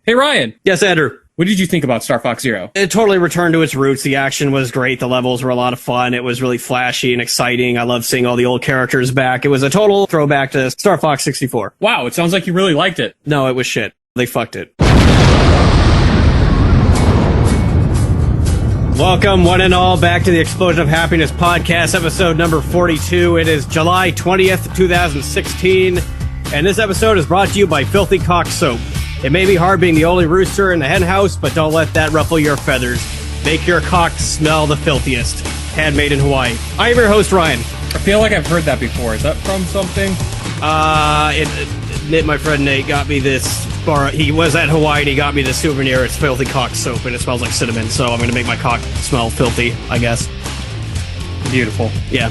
Hey, Ryan. Yes, Andrew. What did you think about Star Fox Zero? It totally returned to its roots. The action was great. The levels were a lot of fun. It was really flashy and exciting. I love seeing all the old characters back. It was a total throwback to Star Fox 64. Wow, it sounds like you really liked it. No, it was shit. They fucked it. Welcome, one and all, back to the Explosion of Happiness podcast, episode number 42. It is July 20th, 2016, and this episode is brought to you by Filthy Cock Soap. It may be hard being the only rooster in the hen house, but don't let that ruffle your feathers. Make your cock smell the filthiest. Handmade in Hawaii. I am your host, Ryan. I feel like I've heard that before. Is that from something? My friend Nate got me this bar. He was at Hawaii and he got me this souvenir. It's Filthy Cock Soap and it smells like cinnamon, so I'm going to make my cock smell filthy, I guess. Beautiful. Yeah.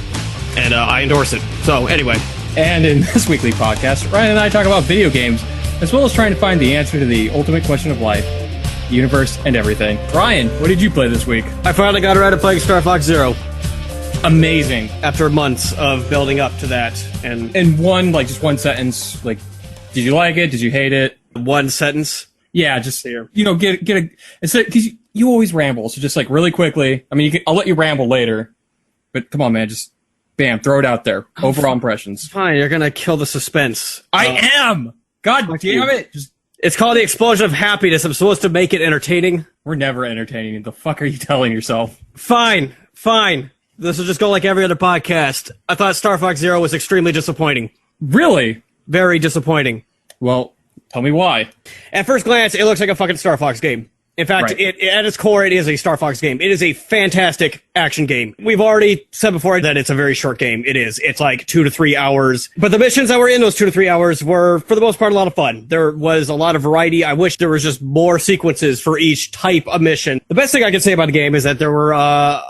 And I endorse it. So, anyway. And in this weekly podcast, Ryan and I talk about video games, as well as trying to find the answer to the ultimate question of life, the universe, and everything. Ryan, what did you play this week? I finally got around to playing Star Fox Zero. Amazing. After months of building up to that. And in just one sentence, did you like it? Did you hate it? One sentence? Yeah, just, get a... Because you always ramble, so just, really quickly. I mean, I'll let you ramble later, but come on, man, just... Bam, throw it out there. Overall impressions. Fine, you're gonna kill the suspense. I am! God damn it! It's called the Explosion of Happiness. I'm supposed to make it entertaining. We're never entertaining. The fuck are you telling yourself? Fine. This will just go like every other podcast. I thought Star Fox Zero was extremely disappointing. Really? Very disappointing. Well, tell me why. At first glance, it looks like a fucking Star Fox game. In fact, right. At its core, it is a Star Fox game. It is a fantastic action game. We've already said before that it's a very short game. It is. It's like 2 to 3 hours. But the missions that were in those 2 to 3 hours were, for the most part, a lot of fun. There was a lot of variety. I wish there was just more sequences for each type of mission. The best thing I can say about the game is that there were a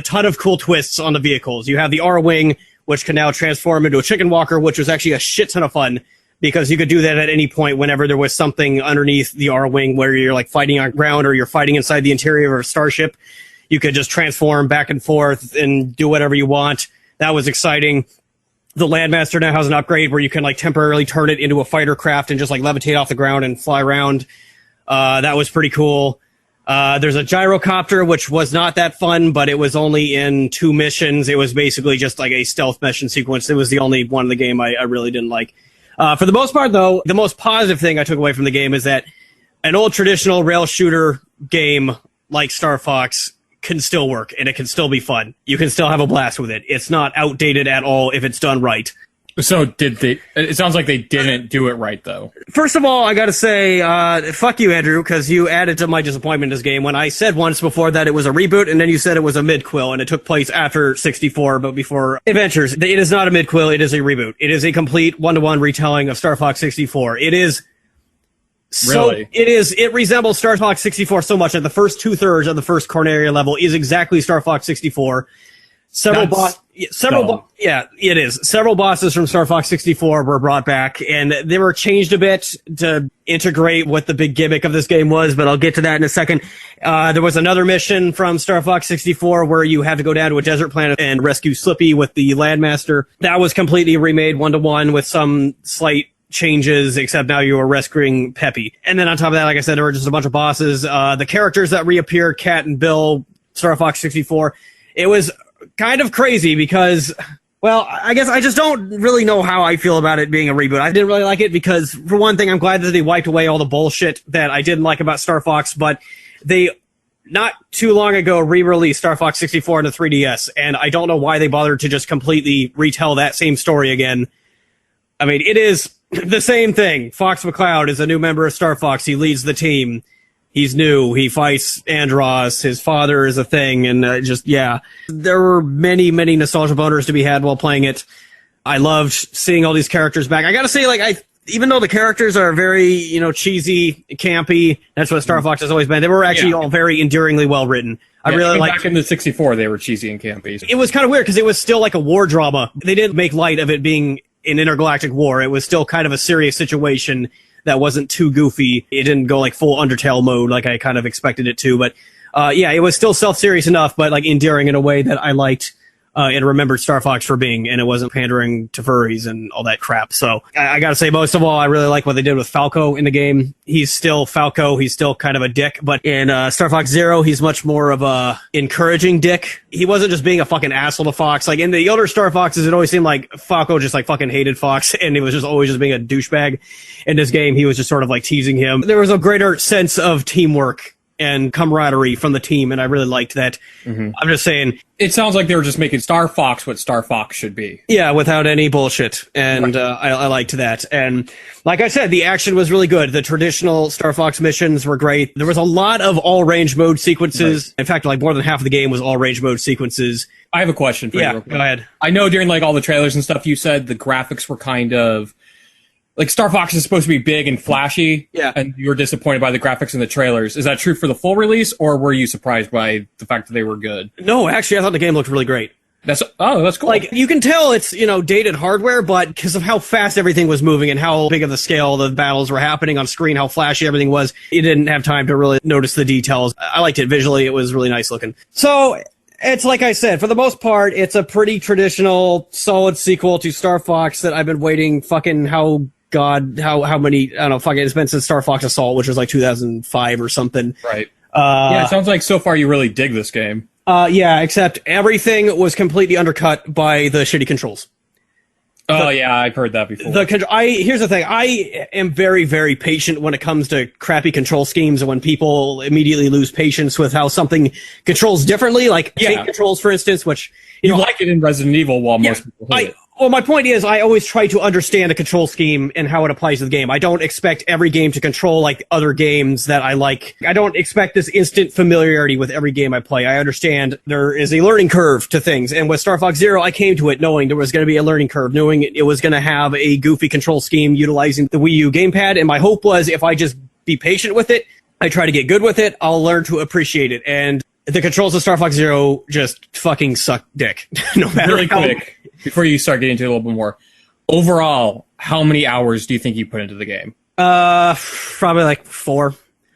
ton of cool twists on the vehicles. You have the R-Wing, which can now transform into a chicken walker, which was actually a shit ton of fun. Because you could do that at any point whenever there was something underneath the R-Wing where you're fighting on ground or you're fighting inside the interior of a starship. You could just transform back and forth and do whatever you want. That was exciting. The Landmaster now has an upgrade where you can temporarily turn it into a fighter craft and just levitate off the ground and fly around. That was pretty cool. There's a gyrocopter, which was not that fun, but it was only in 2 missions. It was basically just a stealth mission sequence. It was the only one in the game I really didn't like. For the most part, though, the most positive thing I took away from the game is that an old traditional rail shooter game like Star Fox can still work, and it can still be fun. You can still have a blast with it. It's not outdated at all if it's done right. So it sounds like they didn't do it right, though. First of all, I gotta say, fuck you, Andrew, because you added to my disappointment in this game when I said once before that it was a reboot, and then you said it was a mid-quill, and it took place after 64, but before Adventures. It is not a mid-quill, it is a reboot. It is a complete one-to-one retelling of Star Fox 64. It is... Really? It resembles Star Fox 64 so much that the first 2/3 of the first Corneria level is exactly Star Fox 64. Several bosses from Star Fox 64 were brought back, and they were changed a bit to integrate what the big gimmick of this game was, but I'll get to that in a second. There was another mission from Star Fox 64 where you had to go down to a desert planet and rescue Slippy with the Landmaster. That was completely remade one-to-one with some slight changes, except now you were rescuing Peppy. And then on top of that, like I said, there were just a bunch of bosses. The characters that reappeared, Cat and Bill, Star Fox 64, it was kind of crazy because, well, I guess I just don't really know how I feel about it being a reboot. I didn't really like it because, for one thing, I'm glad that they wiped away all the bullshit that I didn't like about Star Fox, but they, not too long ago, re-released Star Fox 64 on the 3DS, and I don't know why they bothered to just completely retell that same story again. I mean, it is the same thing. Fox McCloud is a new member of Star Fox. He leads the team. He's new. He fights Andros. His father is a thing. And there were many, many nostalgia boners to be had while playing it. I loved seeing all these characters back. I gotta say, even though the characters are very, cheesy, campy, that's what Star Fox has always been, they were actually all very endearingly well written. I really liked. Back in the 64, they were cheesy and campy. It was kind of weird because it was still like a war drama. They didn't make light of it being an intergalactic war. It was still kind of a serious situation that wasn't too goofy. It didn't go full Undertale mode like I kind of expected it to, but it was still self-serious enough, but endearing in a way that I liked. and remembered Star Fox for being, and it wasn't pandering to furries and all that crap. So I gotta say, most of all, I really like what they did with Falco in the game. He's still Falco. He's still kind of a dick, but in Star Fox Zero, he's much more of a encouraging dick. He wasn't just being a fucking asshole to Fox. Like in the older Star Foxes, it always seemed like Falco just like fucking hated Fox, and he was just always just being a douchebag. In this game, he was just sort of like teasing him. There was a greater sense of teamwork and camaraderie from the team, and I really liked that. I'm just saying, It sounds like they were just making Star Fox what Star Fox should be. yeah, without any bullshit, and I liked that. And like I said, the action was really good. The traditional Star Fox missions were great. There was a lot of all-range mode sequences. In fact, like more than half of the game was all-range mode sequences. I have a question for you. Yeah, real quick. go ahead. I know during like all the trailers and stuff, you said the graphics were kind of like Star Fox is supposed to be big and flashy. Yeah. And you were disappointed by the graphics in the trailers. Is that true for the full release, or were you surprised by the fact that they were good? No, actually, I thought the game looked really great. That's cool. Like, you can tell it's, dated hardware, but because of how fast everything was moving and how big of the scale the battles were happening on screen, how flashy everything was, you didn't have time to really notice the details. I liked it visually. It was really nice looking. So, it's like I said, for the most part, it's a pretty traditional, solid sequel to Star Fox that I've been waiting fucking how many, I don't know, fucking, it's been since Star Fox Assault, which was like 2005 or something. Right. Yeah, it sounds like so far you really dig this game. Yeah, except everything was completely undercut by the shitty controls. Yeah, I've heard that before. Here's the thing. I am very, very patient when it comes to crappy control schemes, and when people immediately lose patience with how something controls differently, like paint controls, for instance, which you like it in Resident Evil, while most people hate it. Well, my point is, I always try to understand a control scheme and how it applies to the game. I don't expect every game to control like other games that I like. I don't expect this instant familiarity with every game I play. I understand there is a learning curve to things. And with Star Fox Zero, I came to it knowing there was going to be a learning curve, knowing it was going to have a goofy control scheme utilizing the Wii U gamepad. And my hope was if I just be patient with it, I try to get good with it, I'll learn to appreciate it. And the controls of Star Fox Zero just fucking suck dick. No matter really quick. Before you start getting into it a little bit more, overall, how many hours do you think you put into the game? Probably like 4.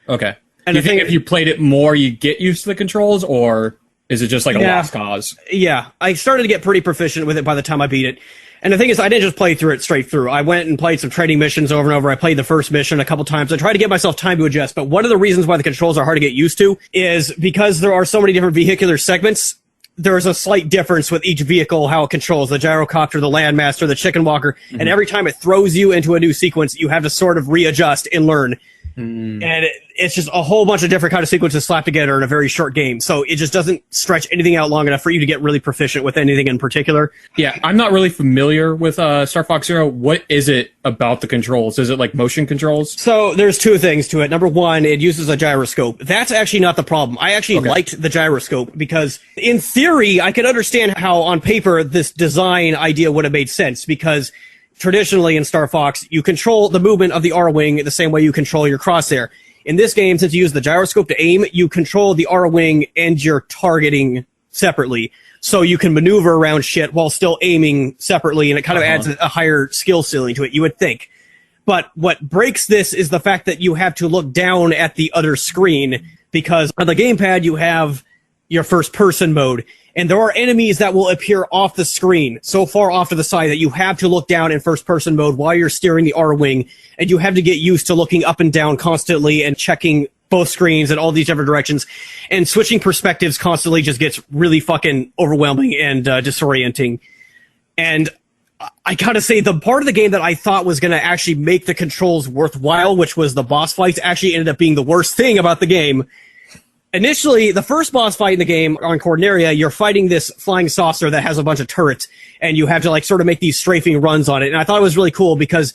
Okay. And do you think if you played it more, you get used to the controls, or is it just like a lost cause? Yeah, I started to get pretty proficient with it by the time I beat it. And the thing is, I didn't just play through it straight through. I went and played some training missions over and over. I played the first mission a couple times. I tried to get myself time to adjust. But one of the reasons why the controls are hard to get used to is because there are so many different vehicular segments. There's a slight difference with each vehicle, how it controls the gyrocopter, the landmaster, the chicken walker. And every time it throws you into a new sequence, you have to sort of readjust and learn. And it's just a whole bunch of different kind of sequences slapped together in a very short game. So it just doesn't stretch anything out long enough for you to get really proficient with anything in particular. Yeah, I'm not really familiar with Star Fox Zero. What is it about the controls? Is it like motion controls? So there's 2 things to it. Number one, it uses a gyroscope. That's actually not the problem. I actually liked the gyroscope because in theory, I could understand how on paper this design idea would have made sense, because traditionally in Star Fox, you control the movement of the R-Wing the same way you control your crosshair. In this game, since you use the gyroscope to aim, you control the R-Wing and your targeting separately. So you can maneuver around shit while still aiming separately, and it kind of adds a higher skill ceiling to it, you would think. But what breaks this is the fact that you have to look down at the other screen, because on the gamepad you have your first-person mode, and there are enemies that will appear off the screen, so far off to the side that you have to look down in first-person mode while you're steering the R-Wing, and you have to get used to looking up and down constantly and checking both screens and all these different directions, and switching perspectives constantly just gets really fucking overwhelming and disorienting. And I gotta say, the part of the game that I thought was gonna actually make the controls worthwhile, which was the boss fights, actually ended up being the worst thing about the game. Initially, the first boss fight in the game on Corneria, you're fighting this flying saucer that has a bunch of turrets, and you have to like sort of make these strafing runs on it. And I thought it was really cool because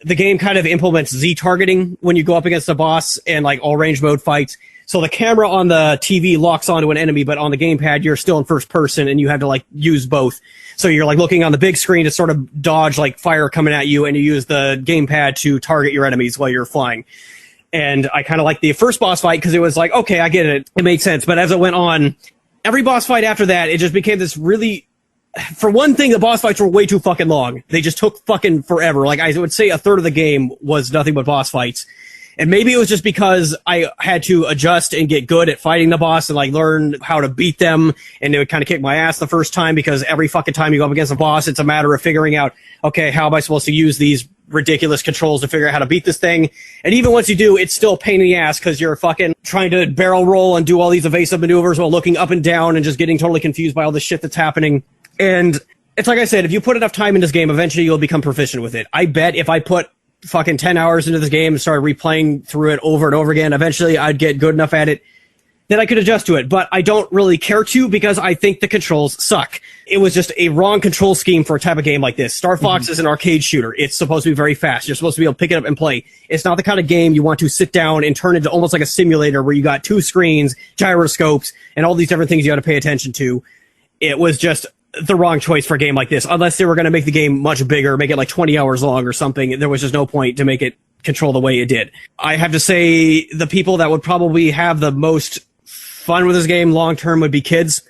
the game kind of implements Z targeting when you go up against a boss and like all range mode fights. So the camera on the TV locks onto an enemy, but on the gamepad, you're still in first person and you have to like use both. So you're like looking on the big screen to sort of dodge like fire coming at you, and you use the gamepad to target your enemies while you're flying. And I kind of liked the first boss fight because it was like, okay, I get it. It made sense. But as it went on, every boss fight after that, it just became this really... For one thing, the boss fights were way too fucking long. They just took fucking forever. Like, I would say a third of the game was nothing but boss fights. And maybe it was just because I had to adjust and get good at fighting the boss and like learn how to beat them. And it would kind of kick my ass the first time because every fucking time you go up against a boss, it's a matter of figuring out, okay, how am I supposed to use these ridiculous controls to figure out how to beat this thing? And even once you do, it's still a pain in the ass because you're fucking trying to barrel roll and do all these evasive maneuvers while looking up and down and just getting totally confused by all the shit that's happening. And it's like I said, if you put enough time in this game, eventually you'll become proficient with it. I bet if I put fucking 10 hours into this game and started replaying through it over and over again, eventually I'd get good enough at it that I could adjust to it. But I don't really care to because I think the controls suck. It was just a wrong control scheme for a type of game like this. Star Fox is an arcade shooter. It's supposed to be very fast. You're supposed to be able to pick it up and play. It's not the kind of game you want to sit down and turn into almost like a simulator where you got 2 screens, gyroscopes, and all these different things you got to pay attention to. It was just the wrong choice for a game like this. Unless they were going to make the game much bigger, make it like 20 hours long or something, there was just no point to make it control the way it did. I have to say the people that would probably have the most fun with this game long term would be kids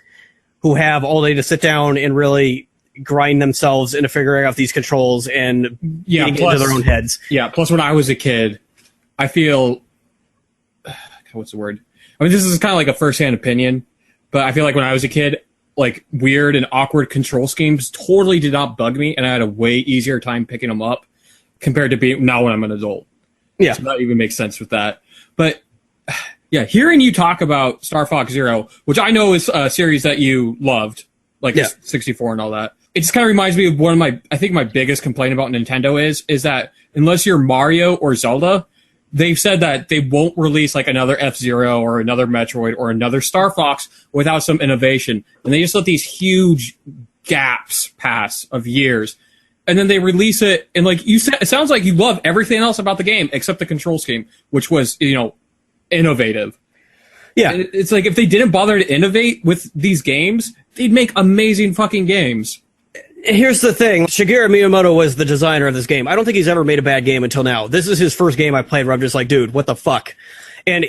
who have all day to sit down and really grind themselves into figuring out these controls and getting into their own heads. Yeah, plus when I was a kid, I feel what's the word? I mean, this is kind of like a first-hand opinion, but I feel like when I was a kid, like weird and awkward control schemes totally did not bug me, and I had a way easier time picking them up compared to being now when I'm an adult. Yeah, so that even makes sense with that. But yeah, hearing you talk about Star Fox Zero, which I know is a series that you loved, like 64 and all that, it just kind of reminds me of one of my biggest complaint about Nintendo is that unless you're Mario or Zelda, they've said that they won't release like another F-Zero or another Metroid or another Star Fox without some innovation. And they just let these huge gaps pass of years. And then they release it, and like you said, it sounds like you love everything else about the game except the control scheme, which was, innovative. Yeah. It's like if they didn't bother to innovate with these games, they'd make amazing fucking games. Here's the thing. Shigeru Miyamoto was the designer of this game. I don't think he's ever made a bad game until now. This is his first game I played where I'm just like, dude, what the fuck? And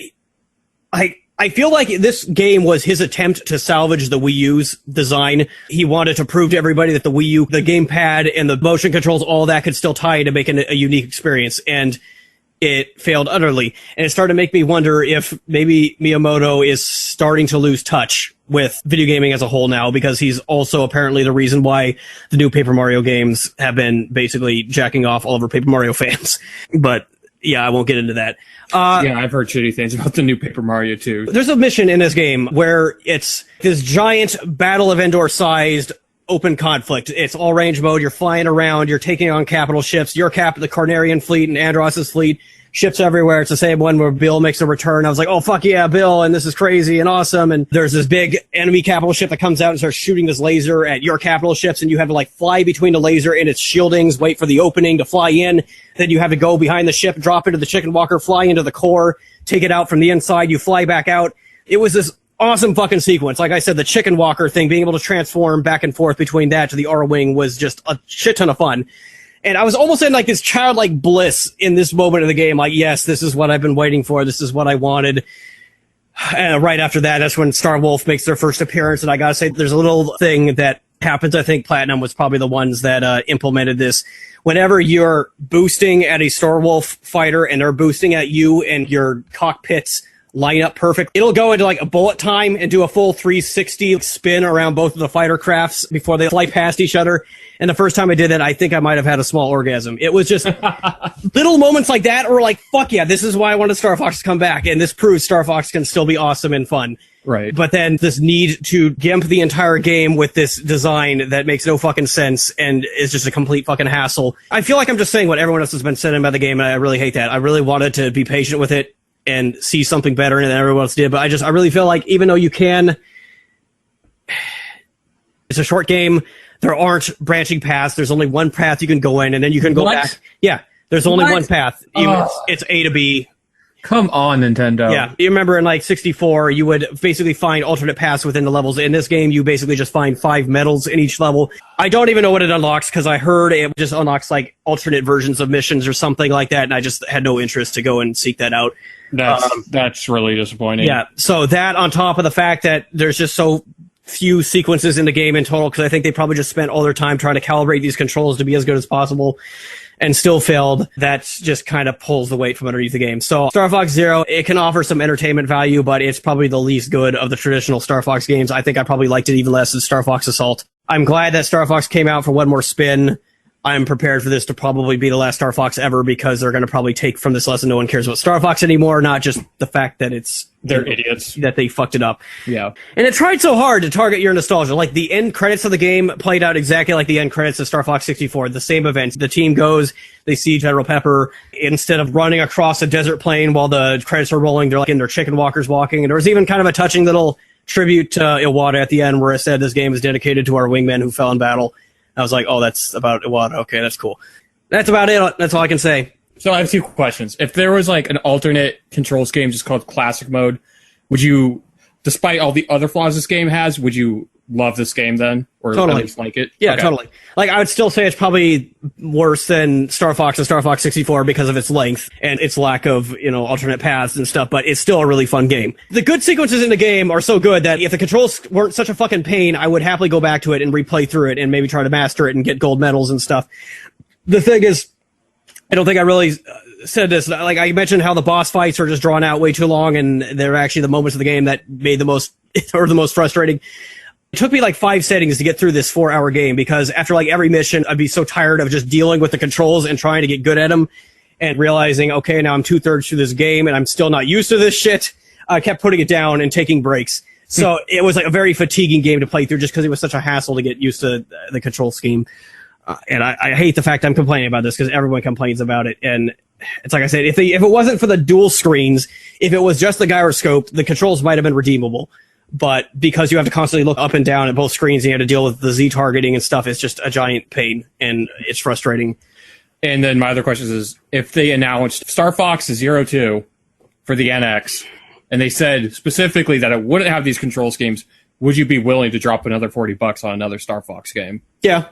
I feel like this game was his attempt to salvage the Wii U's design. He wanted to prove to everybody that the Wii U, the gamepad and the motion controls, all that could still tie into making it a unique experience. And it failed utterly. And it started to make me wonder if maybe Miyamoto is starting to lose touch with video gaming as a whole now, because he's also apparently the reason why the new Paper Mario games have been basically jacking off all over Paper Mario fans. But yeah, I won't get into that. Yeah, I've heard shitty things about the new Paper Mario too. There's a mission in this game where it's this giant Battle of Endor-sized open conflict. It's all range mode. You're flying around. You're taking on capital ships. Your the Carnarian fleet and Andross's fleet. Ships everywhere. It's the same one where Bill makes a return. I was like, oh, fuck yeah, Bill, and this is crazy and awesome. And there's this big enemy capital ship that comes out and starts shooting this laser at your capital ships, and you have to like fly between the laser and its shieldings, wait for the opening to fly in. Then you have to go behind the ship, drop into the chicken walker, fly into the core, take it out from the inside. You fly back out. It was this awesome fucking sequence. Like I said, the chicken walker thing, being able to transform back and forth between that to the R-Wing was just a shit ton of fun. And I was almost in like this childlike bliss in this moment of the game. Like, yes, this is what I've been waiting for. This is what I wanted. And right after that, that's when Star Wolf makes their first appearance. And I gotta say, there's a little thing that happens. I think Platinum was probably the ones that implemented this. Whenever you're boosting at a Star Wolf fighter and they're boosting at you and your cockpits line up perfect, it'll go into like a bullet time and do a full 360 spin around both of the fighter crafts before they fly past each other. And the first time I did that, I think I might have had a small orgasm. It was just little moments like that were like, fuck yeah, this is why I wanted Star Fox to come back. And this proves Star Fox can still be awesome and fun. Right. But then this need to gimp the entire game with this design that makes no fucking sense and is just a complete fucking hassle. I feel like I'm just saying what everyone else has been saying about the game, and I really hate that. I really wanted to be patient with it and see something better in it than everyone else did. But I really feel like even though you can, it's a short game. There aren't branching paths. There's only one path you can go in, and then you can go back. Yeah, there's only one path. It's A to B. Come on, Nintendo. Yeah, you remember in like 64, you would basically find alternate paths within the levels. In this game, you basically just find 5 medals in each level. I don't even know what it unlocks, because I heard it just unlocks like alternate versions of missions or something like that, and I just had no interest to go and seek that out. That's really disappointing. Yeah, so that on top of the fact that there's just so few sequences in the game in total, because I think they probably just spent all their time trying to calibrate these controls to be as good as possible. and still failed. That just kind of pulls the weight from underneath the game. So Star Fox Zero, it can offer some entertainment value, but it's probably the least good of the traditional Star Fox games. I think I probably liked it even less than Star Fox Assault. I'm glad that Star Fox came out for one more spin. I'm prepared for this to probably be the last Star Fox ever, because they're going to probably take from this lesson no one cares about Star Fox anymore, not just the fact that they're idiots, that they fucked it up. Yeah. And it tried so hard to target your nostalgia. Like, the end credits of the game played out exactly like the end credits of Star Fox 64, the same events. The team goes, they see General Pepper. Instead of running across a desert plain while the credits are rolling, they're like in their chicken walkers walking. And there was even kind of a touching little tribute to Iwata at the end where it said this game is dedicated to our wingmen who fell in battle. I was like, oh, that's about Iwata. Okay, that's cool. That's about it. That's all I can say. So I have two questions. If there was like an alternate controls game just called Classic Mode, would you, despite all the other flaws this game has, would you love this game then? Or totally. At least like it? Yeah, okay. Totally. Like, I would still say it's probably worse than Star Fox and Star Fox 64 because of its length and its lack of, alternate paths and stuff, but it's still a really fun game. The good sequences in the game are so good that if the controls weren't such a fucking pain, I would happily go back to it and replay through it and maybe try to master it and get gold medals and stuff. The thing is, I don't think I really said this. Like, I mentioned how the boss fights are just drawn out way too long, and they're actually the moments of the game that made the most, or the most frustrating. It took me like 5 settings to get through this 4-hour game, because after like every mission, I'd be so tired of just dealing with the controls and trying to get good at them and realizing, okay, now I'm 2/3 through this game and I'm still not used to this shit. I kept putting it down and taking breaks. So it was like a very fatiguing game to play through just because it was such a hassle to get used to the control scheme. And I hate the fact I'm complaining about this, because everyone complains about it. And it's like I said, if it wasn't for the dual screens, if it was just the gyroscope, the controls might have been redeemable. But because you have to constantly look up and down at both screens and you have to deal with the Z targeting and stuff, it's just a giant pain and it's frustrating. And then my other question is, if they announced Star Fox 02 for the NX, and they said specifically that it wouldn't have these control schemes, would you be willing to drop another $40 on another Star Fox game? Yeah.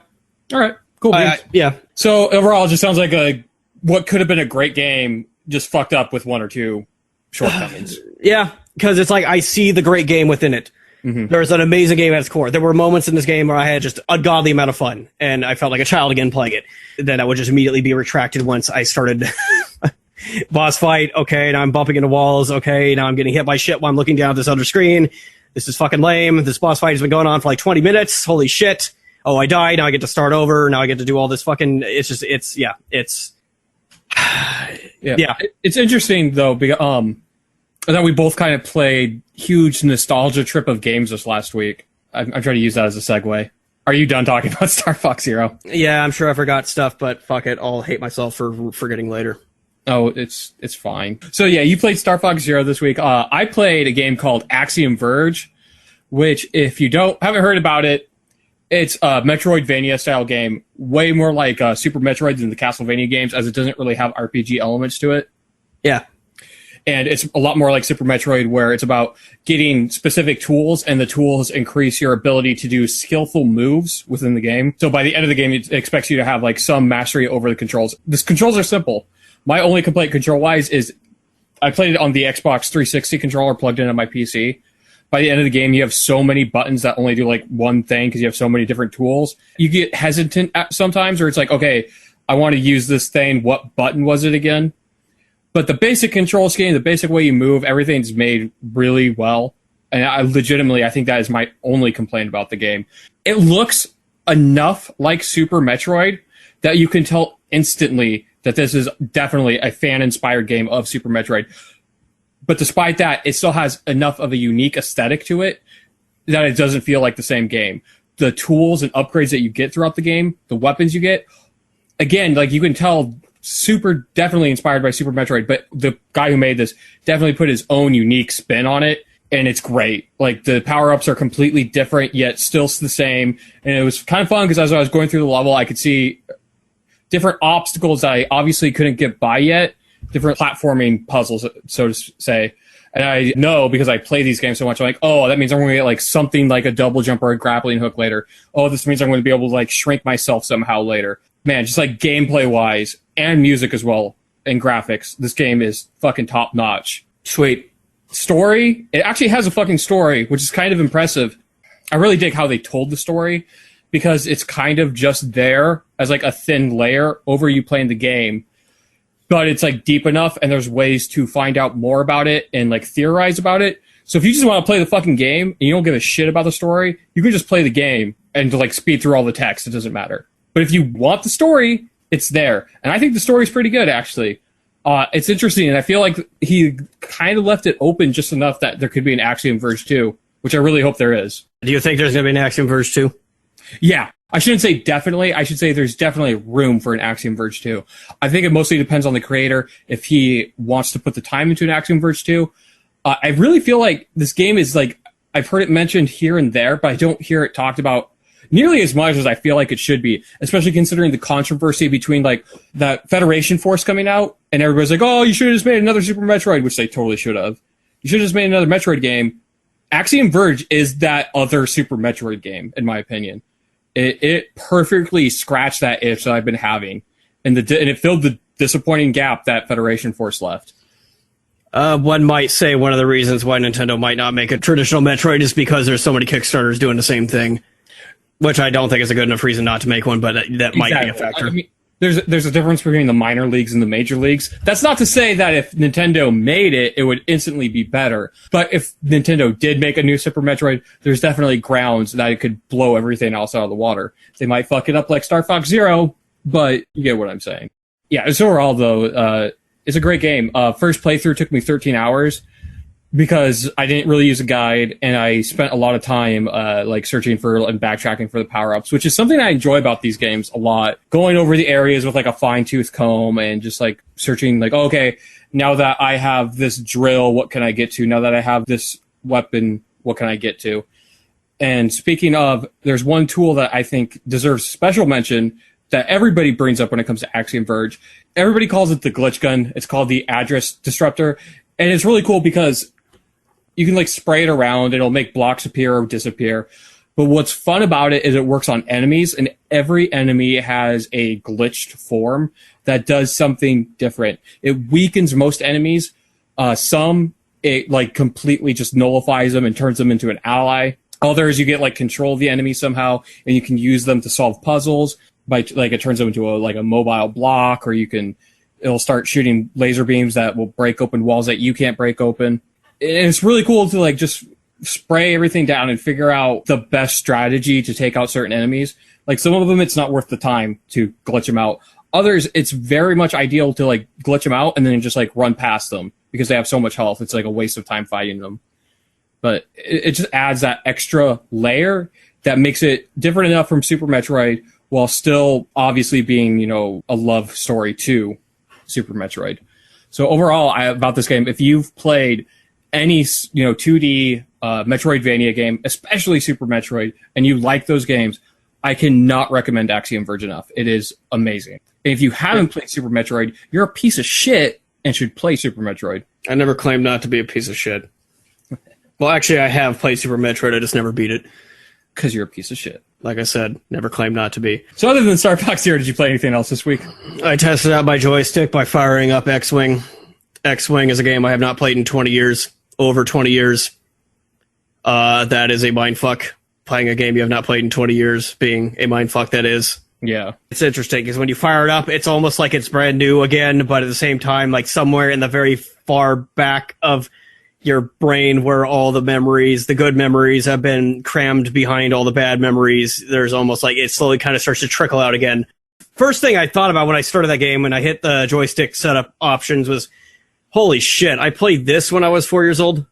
All right. Cool. Yeah. So overall, it just sounds like what could have been a great game just fucked up with one or two shortcomings. Yeah. Because it's like, I see the great game within it. Mm-hmm. There's an amazing game at its core. There were moments in this game where I had just a godly amount of fun, and I felt like a child again playing it. Then I would just immediately be retracted once I started boss fight. Okay, now I'm bumping into walls. Okay, now I'm getting hit by shit while I'm looking down at this other screen. This is fucking lame. This boss fight has been going on for like 20 minutes. Holy shit. Oh, I died. Now I get to start over. Now I get to do all this fucking, it's It's interesting though, because, that we both kind of played huge nostalgia trip of games this last week. I'm trying to use that as a segue. Are you done talking about Star Fox Zero? Yeah, I'm sure I forgot stuff, but fuck it. I'll hate myself for forgetting later. Oh, it's fine. So yeah, you played Star Fox Zero this week. I played a game called Axiom Verge, which if you haven't heard about it, it's a Metroidvania style game, way more like Super Metroid than the Castlevania games, as it doesn't really have RPG elements to it. Yeah. And it's a lot more like Super Metroid, where it's about getting specific tools, and the tools increase your ability to do skillful moves within the game. So by the end of the game, it expects you to have like some mastery over the controls. The controls are simple. My only complaint control-wise is I played it on the Xbox 360 controller plugged into my PC. By the end of the game, you have so many buttons that only do like one thing because you have so many different tools. You get hesitant sometimes, or it's like, okay, I want to use this thing. What button was it again? But the basic control scheme, the basic way you move, everything's made really well. And I think that is my only complaint about the game. It looks enough like Super Metroid that you can tell instantly that this is definitely a fan-inspired game of Super Metroid. But despite that, it still has enough of a unique aesthetic to it that it doesn't feel like the same game. The tools and upgrades that you get throughout the game, the weapons you get, again, like you can tell, definitely inspired by Super Metroid, but the guy who made this definitely put his own unique spin on it, and it's great. Like, the power-ups are completely different, yet still the same, and it was kind of fun, because as I was going through the level, I could see different obstacles that I obviously couldn't get by yet, different platforming puzzles, so to say, and I know, because I play these games so much, I'm like, oh, that means I'm going to get, like, something like a double jump or a grappling hook later. Oh, this means I'm going to be able to, like, shrink myself somehow later. Man, just like gameplay-wise, and music as well, and graphics, this game is fucking top-notch. Sweet. Story, it actually has a fucking story, which is kind of impressive. I really dig how they told the story, because it's kind of just there as like a thin layer over you playing the game, but it's like deep enough and there's ways to find out more about it and like theorize about it. So if you just want to play the fucking game and you don't give a shit about the story, you can just play the game and like speed through all the text. It doesn't matter. But if you want the story, it's there. And I think the story's pretty good, actually. It's interesting, and I feel like he kind of left it open just enough that there could be an Axiom Verge 2, which I really hope there is. Do you think there's going to be an Axiom Verge 2? Yeah. I shouldn't say definitely. I should say there's definitely room for an Axiom Verge 2. I think it mostly depends on the creator if he wants to put the time into an Axiom Verge 2. I really feel like this game is like, I've heard it mentioned here and there, but I don't hear it talked about nearly as much as I feel like it should be, especially considering the controversy between like that Federation Force coming out and everybody's like, oh, you should have just made another Super Metroid, which they totally should have. You should have just made another Metroid game. Axiom Verge is that other Super Metroid game, in my opinion. It perfectly scratched that itch that I've been having, and it filled the disappointing gap that Federation Force left. One might say one of the reasons why Nintendo might not make a traditional Metroid is because there's so many Kickstarters doing the same thing. Which I don't think is a good enough reason not to make one, but that might be a factor. I mean, there's a difference between the minor leagues and the major leagues. That's not to say that if Nintendo made it, it would instantly be better. But if Nintendo did make a new Super Metroid, there's definitely grounds that it could blow everything else out of the water. They might fuck it up like Star Fox Zero, but you get what I'm saying. Yeah, so overall, though, it's a great game. First playthrough took me 13 hours. Because I didn't really use a guide, and I spent a lot of time like searching for and backtracking for the power-ups, which is something I enjoy about these games a lot. Going over the areas with like a fine-tooth comb and just like searching like, oh, okay, now that I have this drill, what can I get to? Now that I have this weapon, what can I get to? And speaking of, there's one tool that I think deserves special mention that everybody brings up when it comes to Axiom Verge. Everybody calls it the glitch gun. It's called the address disruptor. And it's really cool because you can like spray it around, it'll make blocks appear or disappear. But what's fun about it is it works on enemies, and every enemy has a glitched form that does something different. It weakens most enemies. Some, it like completely just nullifies them and turns them into an ally. Others, you get like control of the enemy somehow, and you can use them to solve puzzles. By like it turns them into a mobile block, or it'll start shooting laser beams that will break open walls that you can't break open. And it's really cool to like just spray everything down and figure out the best strategy to take out certain enemies. Like some of them, it's not worth the time to glitch them out. Others, it's very much ideal to like glitch them out and then just like run past them because they have so much health. It's like a waste of time fighting them. But it just adds that extra layer that makes it different enough from Super Metroid while still obviously being, a love story to Super Metroid. So overall, about this game, if you've played any 2D Metroidvania game, especially Super Metroid, and you like those games, I cannot recommend Axiom Verge enough. It is amazing. And if you haven't played Super Metroid, you're a piece of shit and should play Super Metroid. I never claimed not to be a piece of shit. Well, actually, I have played Super Metroid. I just never beat it. Because you're a piece of shit. Like I said, never claimed not to be. So other than Star Fox Zero, did you play anything else this week? I tested out my joystick by firing up X-Wing. X-Wing is a game I have not played in 20 years. Over 20 years. That is a mindfuck. Playing a game you have not played in 20 years being a mindfuck, that is. Yeah. It's interesting because when you fire it up, it's almost like it's brand new again, but at the same time, like somewhere in the very far back of your brain where all the memories, the good memories, have been crammed behind all the bad memories, there's almost like it slowly kind of starts to trickle out again. First thing I thought about when I started that game, when I hit the joystick setup options, was, holy shit, I played this when I was 4 years old.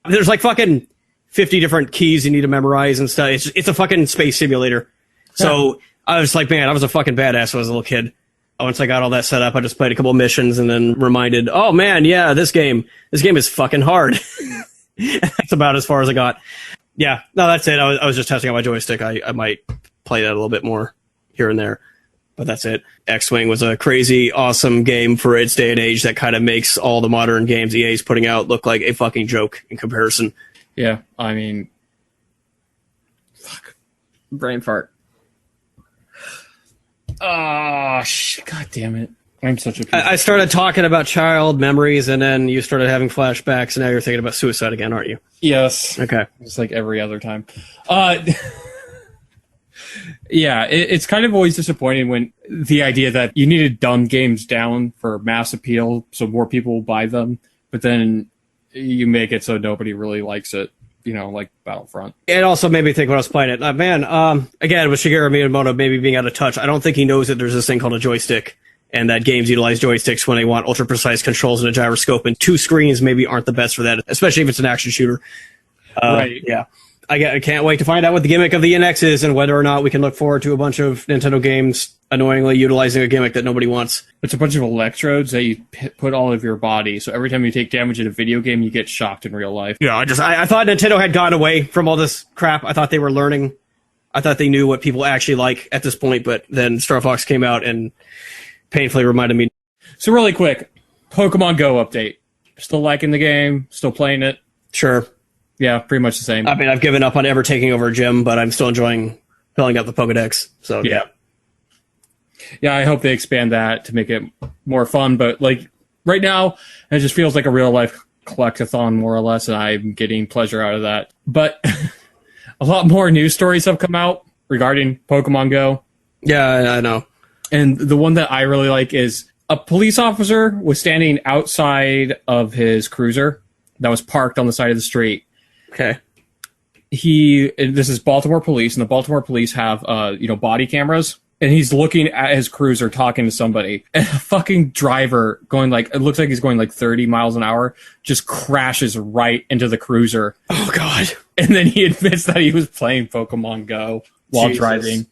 There's like fucking 50 different keys you need to memorize and stuff. It's a fucking space simulator. So I was like, man, I was a fucking badass when I was a little kid. Once I got all that set up, I just played a couple missions and then reminded, oh man, yeah, this game is fucking hard. That's about as far as I got. Yeah, no, that's it. I was just testing out my joystick. I might play that a little bit more here and there. But that's it. X-Wing was a crazy, awesome game for its day and age that kind of makes all the modern games EA's putting out look like a fucking joke in comparison. Yeah, I mean... Fuck. Brain fart. Oh, shit. God damn it. I'm such a... I started talking about child memories, and then you started having flashbacks, and now you're thinking about suicide again, aren't you? Yes. Okay. Just like every other time. Yeah, it's kind of always disappointing when the idea that you need to dumb games down for mass appeal so more people will buy them, but then you make it so nobody really likes it, like Battlefront. It also made me think when I was playing it, again, with Shigeru Miyamoto maybe being out of touch, I don't think he knows that there's this thing called a joystick, and that games utilize joysticks when they want ultra-precise controls and a gyroscope, and 2 screens maybe aren't the best for that, especially if it's an action shooter. Right. Yeah. I can't wait to find out what the gimmick of the NX is and whether or not we can look forward to a bunch of Nintendo games annoyingly utilizing a gimmick that nobody wants. It's a bunch of electrodes that you put all over your body, so every time you take damage in a video game, you get shocked in real life. Yeah, I thought Nintendo had gotten away from all this crap. I thought they were learning. I thought they knew what people actually like at this point, but then Star Fox came out and painfully reminded me. So really quick, Pokemon Go update. Still liking the game? Still playing it? Sure. Yeah, pretty much the same. I mean, I've given up on ever taking over a gym, but I'm still enjoying filling up the Pokedex. So, yeah. Yeah, I hope they expand that to make it more fun. But, right now, it just feels like a real-life collectathon, more or less, and I'm getting pleasure out of that. But a lot more news stories have come out regarding Pokemon Go. Yeah, I know. And the one that I really like is a police officer was standing outside of his cruiser that was parked on the side of the street. Okay. This is Baltimore police, and the Baltimore police have, body cameras, and he's looking at his cruiser talking to somebody. And a fucking driver it looks like he's going 30 miles an hour, just crashes right into the cruiser. Oh, God. And then he admits that he was playing Pokemon Go while driving.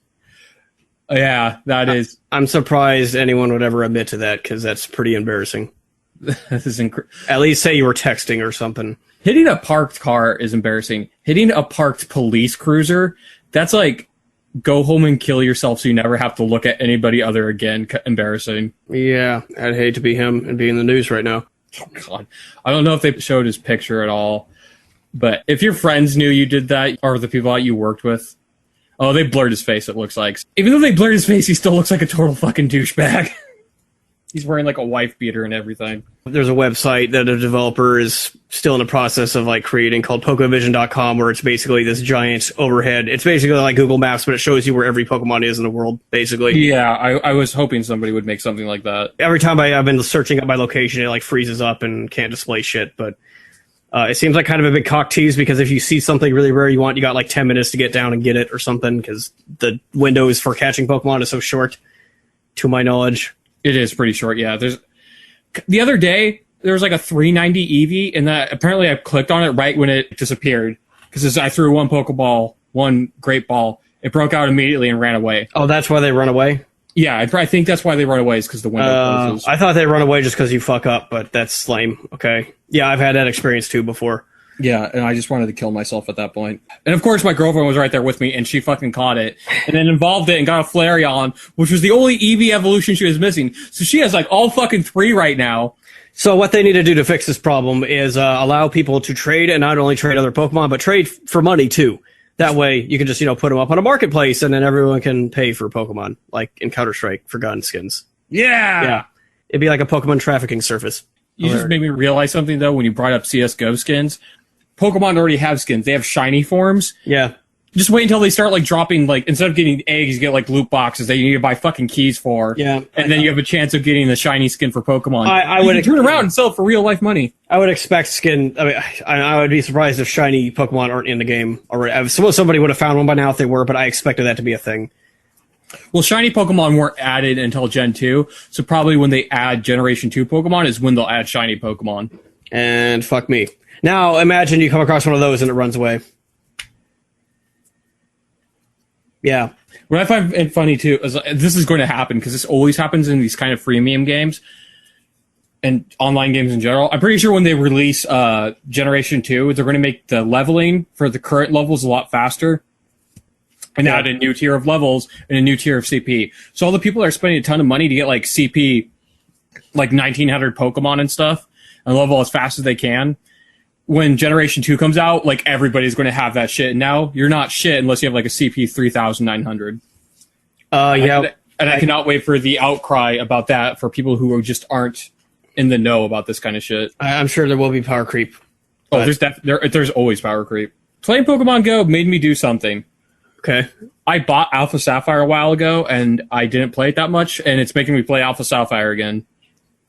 Yeah, that is. I'm surprised anyone would ever admit to that, because that's pretty embarrassing. This is At least say you were texting or something. Hitting a parked car is embarrassing. Hitting a parked police cruiser, that's like go home and kill yourself so you never have to look at anybody other again. Embarrassing. Yeah, I'd hate to be him and be in the news right now. Oh, God. I don't know if they showed his picture at all, but if your friends knew you did that, or the people that you worked with, they blurred his face, it looks like. Even though they blurred his face, he still looks like a total fucking douchebag. He's wearing a wife beater and everything. There's a website that a developer is still in the process of creating called Pokevision.com, where it's basically this giant overhead. It's basically like Google Maps, but it shows you where every Pokemon is in the world, basically. Yeah, I was hoping somebody would make something like that. Every time I've been searching up my location, it freezes up and can't display shit. But it seems like kind of a big cock tease, because if you see something really rare you want, you got 10 minutes to get down and get it or something, because the windows for catching Pokemon is so short, to my knowledge. It is pretty short, yeah. The other day, there was a 390 Eevee, and that apparently I clicked on it right when it disappeared. Because as I threw one great ball, it broke out immediately and ran away. Oh, that's why they run away? Yeah, I think that's why they run away, is because the window closes. I thought they run away just because you fuck up, but that's lame. Okay. Yeah, I've had that experience too before. Yeah, and I just wanted to kill myself at that point. And of course, my girlfriend was right there with me, and she fucking caught it, and then involved it and got a Flareon, which was the only Eevee evolution she was missing. So she has all fucking 3 right now. So what they need to do to fix this problem is allow people to trade, and not only trade other Pokemon, but trade for money too. That way, you can just put them up on a marketplace, and then everyone can pay for Pokemon, like in Counterstrike for gun skins. Yeah. It'd be like a Pokemon trafficking service. You just made me realize something though when you brought up CS:GO skins. Pokemon already have skins. They have shiny forms. Yeah. Just wait until they start dropping instead of getting eggs, you get loot boxes that you need to buy fucking keys for. Yeah. And then you have a chance of getting the shiny skin for Pokemon. I would turn around and sell it for real life money. I would expect skin. I mean, I would be surprised if shiny Pokemon aren't in the game already. I suppose somebody would have found one by now if they were, but I expected that to be a thing. Well, shiny Pokemon weren't added until Gen 2, so probably when they add Generation 2 Pokemon is when they'll add shiny Pokemon. And fuck me. Now, imagine you come across one of those and it runs away. Yeah. What I find it funny, too, is this is going to happen, because this always happens in these kind of freemium games and online games in general. I'm pretty sure when they release Generation 2, they're going to make the leveling for the current levels a lot faster and add a new tier of levels and a new tier of CP. So all the people that are spending a ton of money to get CP, 1900 Pokemon and stuff, and level as fast as they can, when Generation 2 comes out, everybody's going to have that shit. And now you're not shit unless you have a CP 3900. Yeah. And I cannot wait for the outcry about that for people who just aren't in the know about this kind of shit. I'm sure there will be power creep. Oh, there's always power creep. Playing Pokemon Go made me do something. Okay. I bought Alpha Sapphire a while ago, and I didn't play it that much, and it's making me play Alpha Sapphire again.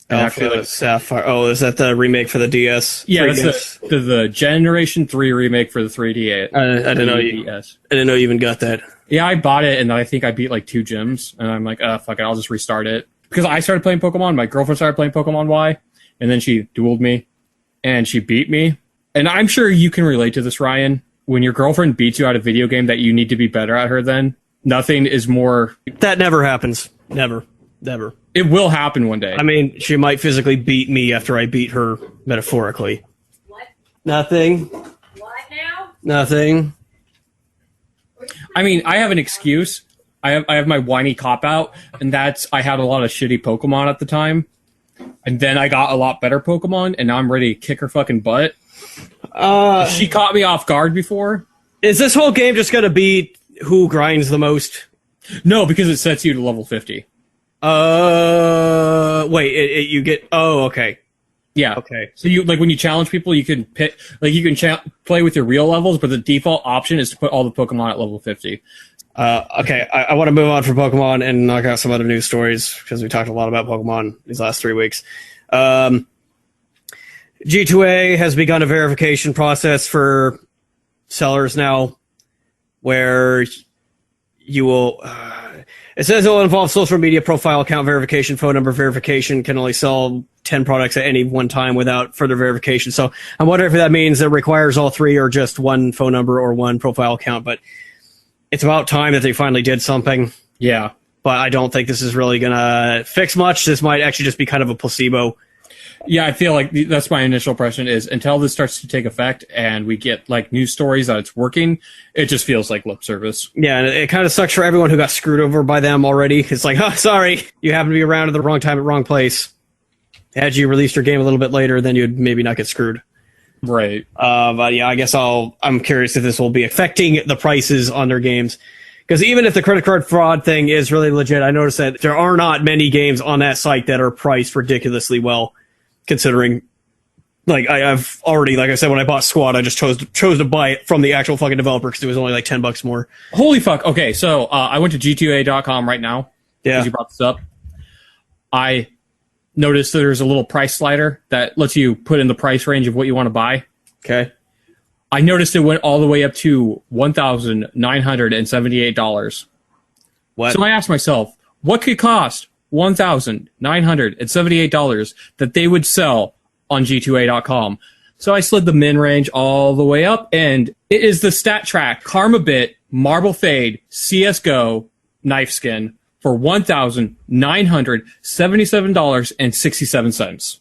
And Alpha Sapphire. Oh, is that the remake for the DS? Yeah, that's the Generation 3 remake for the 3D. I didn't know you. I didn't know you even got that. Yeah, I bought it, and I think I beat like 2 gyms, and I'm like, fuck it, I'll just restart it. Because I started playing Pokemon, my girlfriend started playing Pokemon Y, and then she dueled me, and she beat me. And I'm sure you can relate to this, Ryan. When your girlfriend beats you at a video game that you need to be better at her then, nothing is more... That never happens. Never. It will happen one day. I mean, she might physically beat me after I beat her metaphorically. What? Nothing. What now? Nothing. I mean, I have an excuse. I have my whiny cop-out, and that's I had a lot of shitty Pokemon at the time. And then I got a lot better Pokemon, and now I'm ready to kick her fucking butt. She caught me off guard before. Is this whole game just going to be who grinds the most? No, because it sets you to level 50. Wait, you get... Oh, okay. Yeah. Okay. So you like when you challenge people, you can pick play with your real levels, but the default option is to put all the Pokemon at level 50. Okay, I want to move on from Pokemon and knock out some other news stories because we talked a lot about Pokemon these last 3 weeks. G2A has begun a verification process for sellers now where you will... it says it will involve social media profile account verification, phone number verification, can only sell 10 products at any one time without further verification. So I'm wondering if that means it requires all 3 or just one phone number or one profile account, but it's about time that they finally did something. Yeah. But I don't think this is really going to fix much. This might actually just be kind of a placebo. Yeah, I feel like that's my initial impression is until this starts to take effect and we get like news stories that it's working, it just feels like lip service. Yeah, and it kind of sucks for everyone who got screwed over by them already. It's like, oh, sorry, you happen to be around at the wrong time at wrong place. Had you released your game a little bit later, then you'd maybe not get screwed. Right. But yeah, I guess I'm curious if this will be affecting the prices on their games. Because even if the credit card fraud thing is really legit, I noticed that there are not many games on that site that are priced ridiculously well. Considering, like, I've already, like I said, when I bought Squad, I just chose to buy it from the actual fucking developer because it was only like $10 more. Holy fuck. Okay, so I went to G2A.com right now. Yeah. Because you brought this up. I noticed that there's a little price slider that lets you put in the price range of what you want to buy. Okay. I noticed it went all the way up to $1,978. What? So I asked myself, what could cost $1,978 that they would sell on G2A.com. So I slid the min range all the way up, and it is the Stat Track Karma Bit Marble Fade CSGO knife skin for $1,977.67.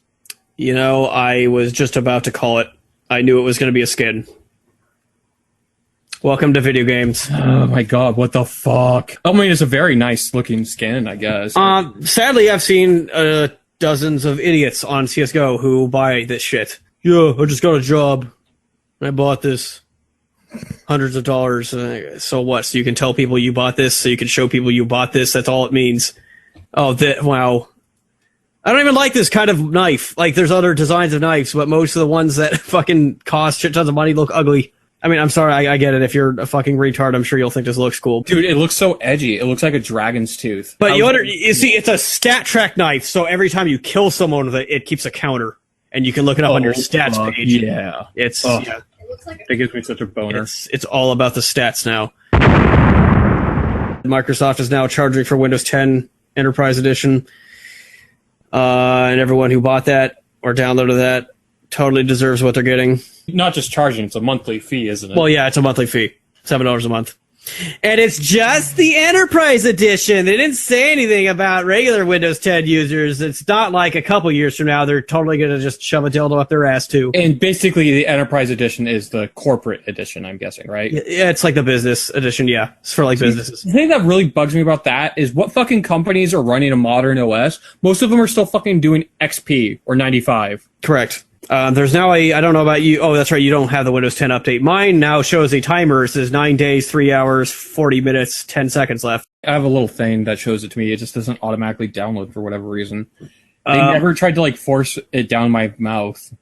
You know, I was just about to call it. I knew it was going to be a skin. Welcome to video games. Oh my god, what the fuck? I mean, it's a very nice looking skin, I guess. Sadly, I've seen dozens of idiots on CSGO who buy this shit. Yeah, I just got a job. I bought this. Hundreds of dollars. So what? So you can tell people you bought this, so you can show people you bought this. That's all it means. Oh, wow. I don't even like this kind of knife. Like, there's other designs of knives, but most of the ones that fucking cost shit tons of money look ugly. I mean, I'm sorry, I get it. If you're a fucking retard, I'm sure you'll think this looks cool. Dude, it looks so edgy. It looks like a dragon's tooth. But you see, it's a stat track knife, so every time you kill someone with it, it keeps a counter. And you can look it up on your stats page. Yeah. It's... Oh. Yeah. It gives me such a boner. It's all about the stats now. Microsoft is now charging for Windows 10 Enterprise Edition. And everyone who bought that or downloaded that totally deserves what they're getting. Not just charging, it's a monthly fee, isn't it? Well, yeah, it's a monthly fee. $7 a month. And it's just the Enterprise Edition. They didn't say anything about regular Windows 10 users. It's not like a couple years from now they're totally going to just shove a dildo up their ass, too. And basically, the Enterprise Edition is the corporate edition, I'm guessing, right? Yeah, it's like the business edition, yeah. It's for, like, businesses. The thing that really bugs me about that is what fucking companies are running a modern OS. Most of them are still fucking doing XP or 95. Correct. There's now I don't know about you. Oh, that's right. You don't have the Windows 10 update. Mine now shows a timer. It says 9 days, 3 hours, 40 minutes, 10 seconds left. I have a little thing that shows it to me. It just doesn't automatically download for whatever reason. They never tried to like force it down my mouth.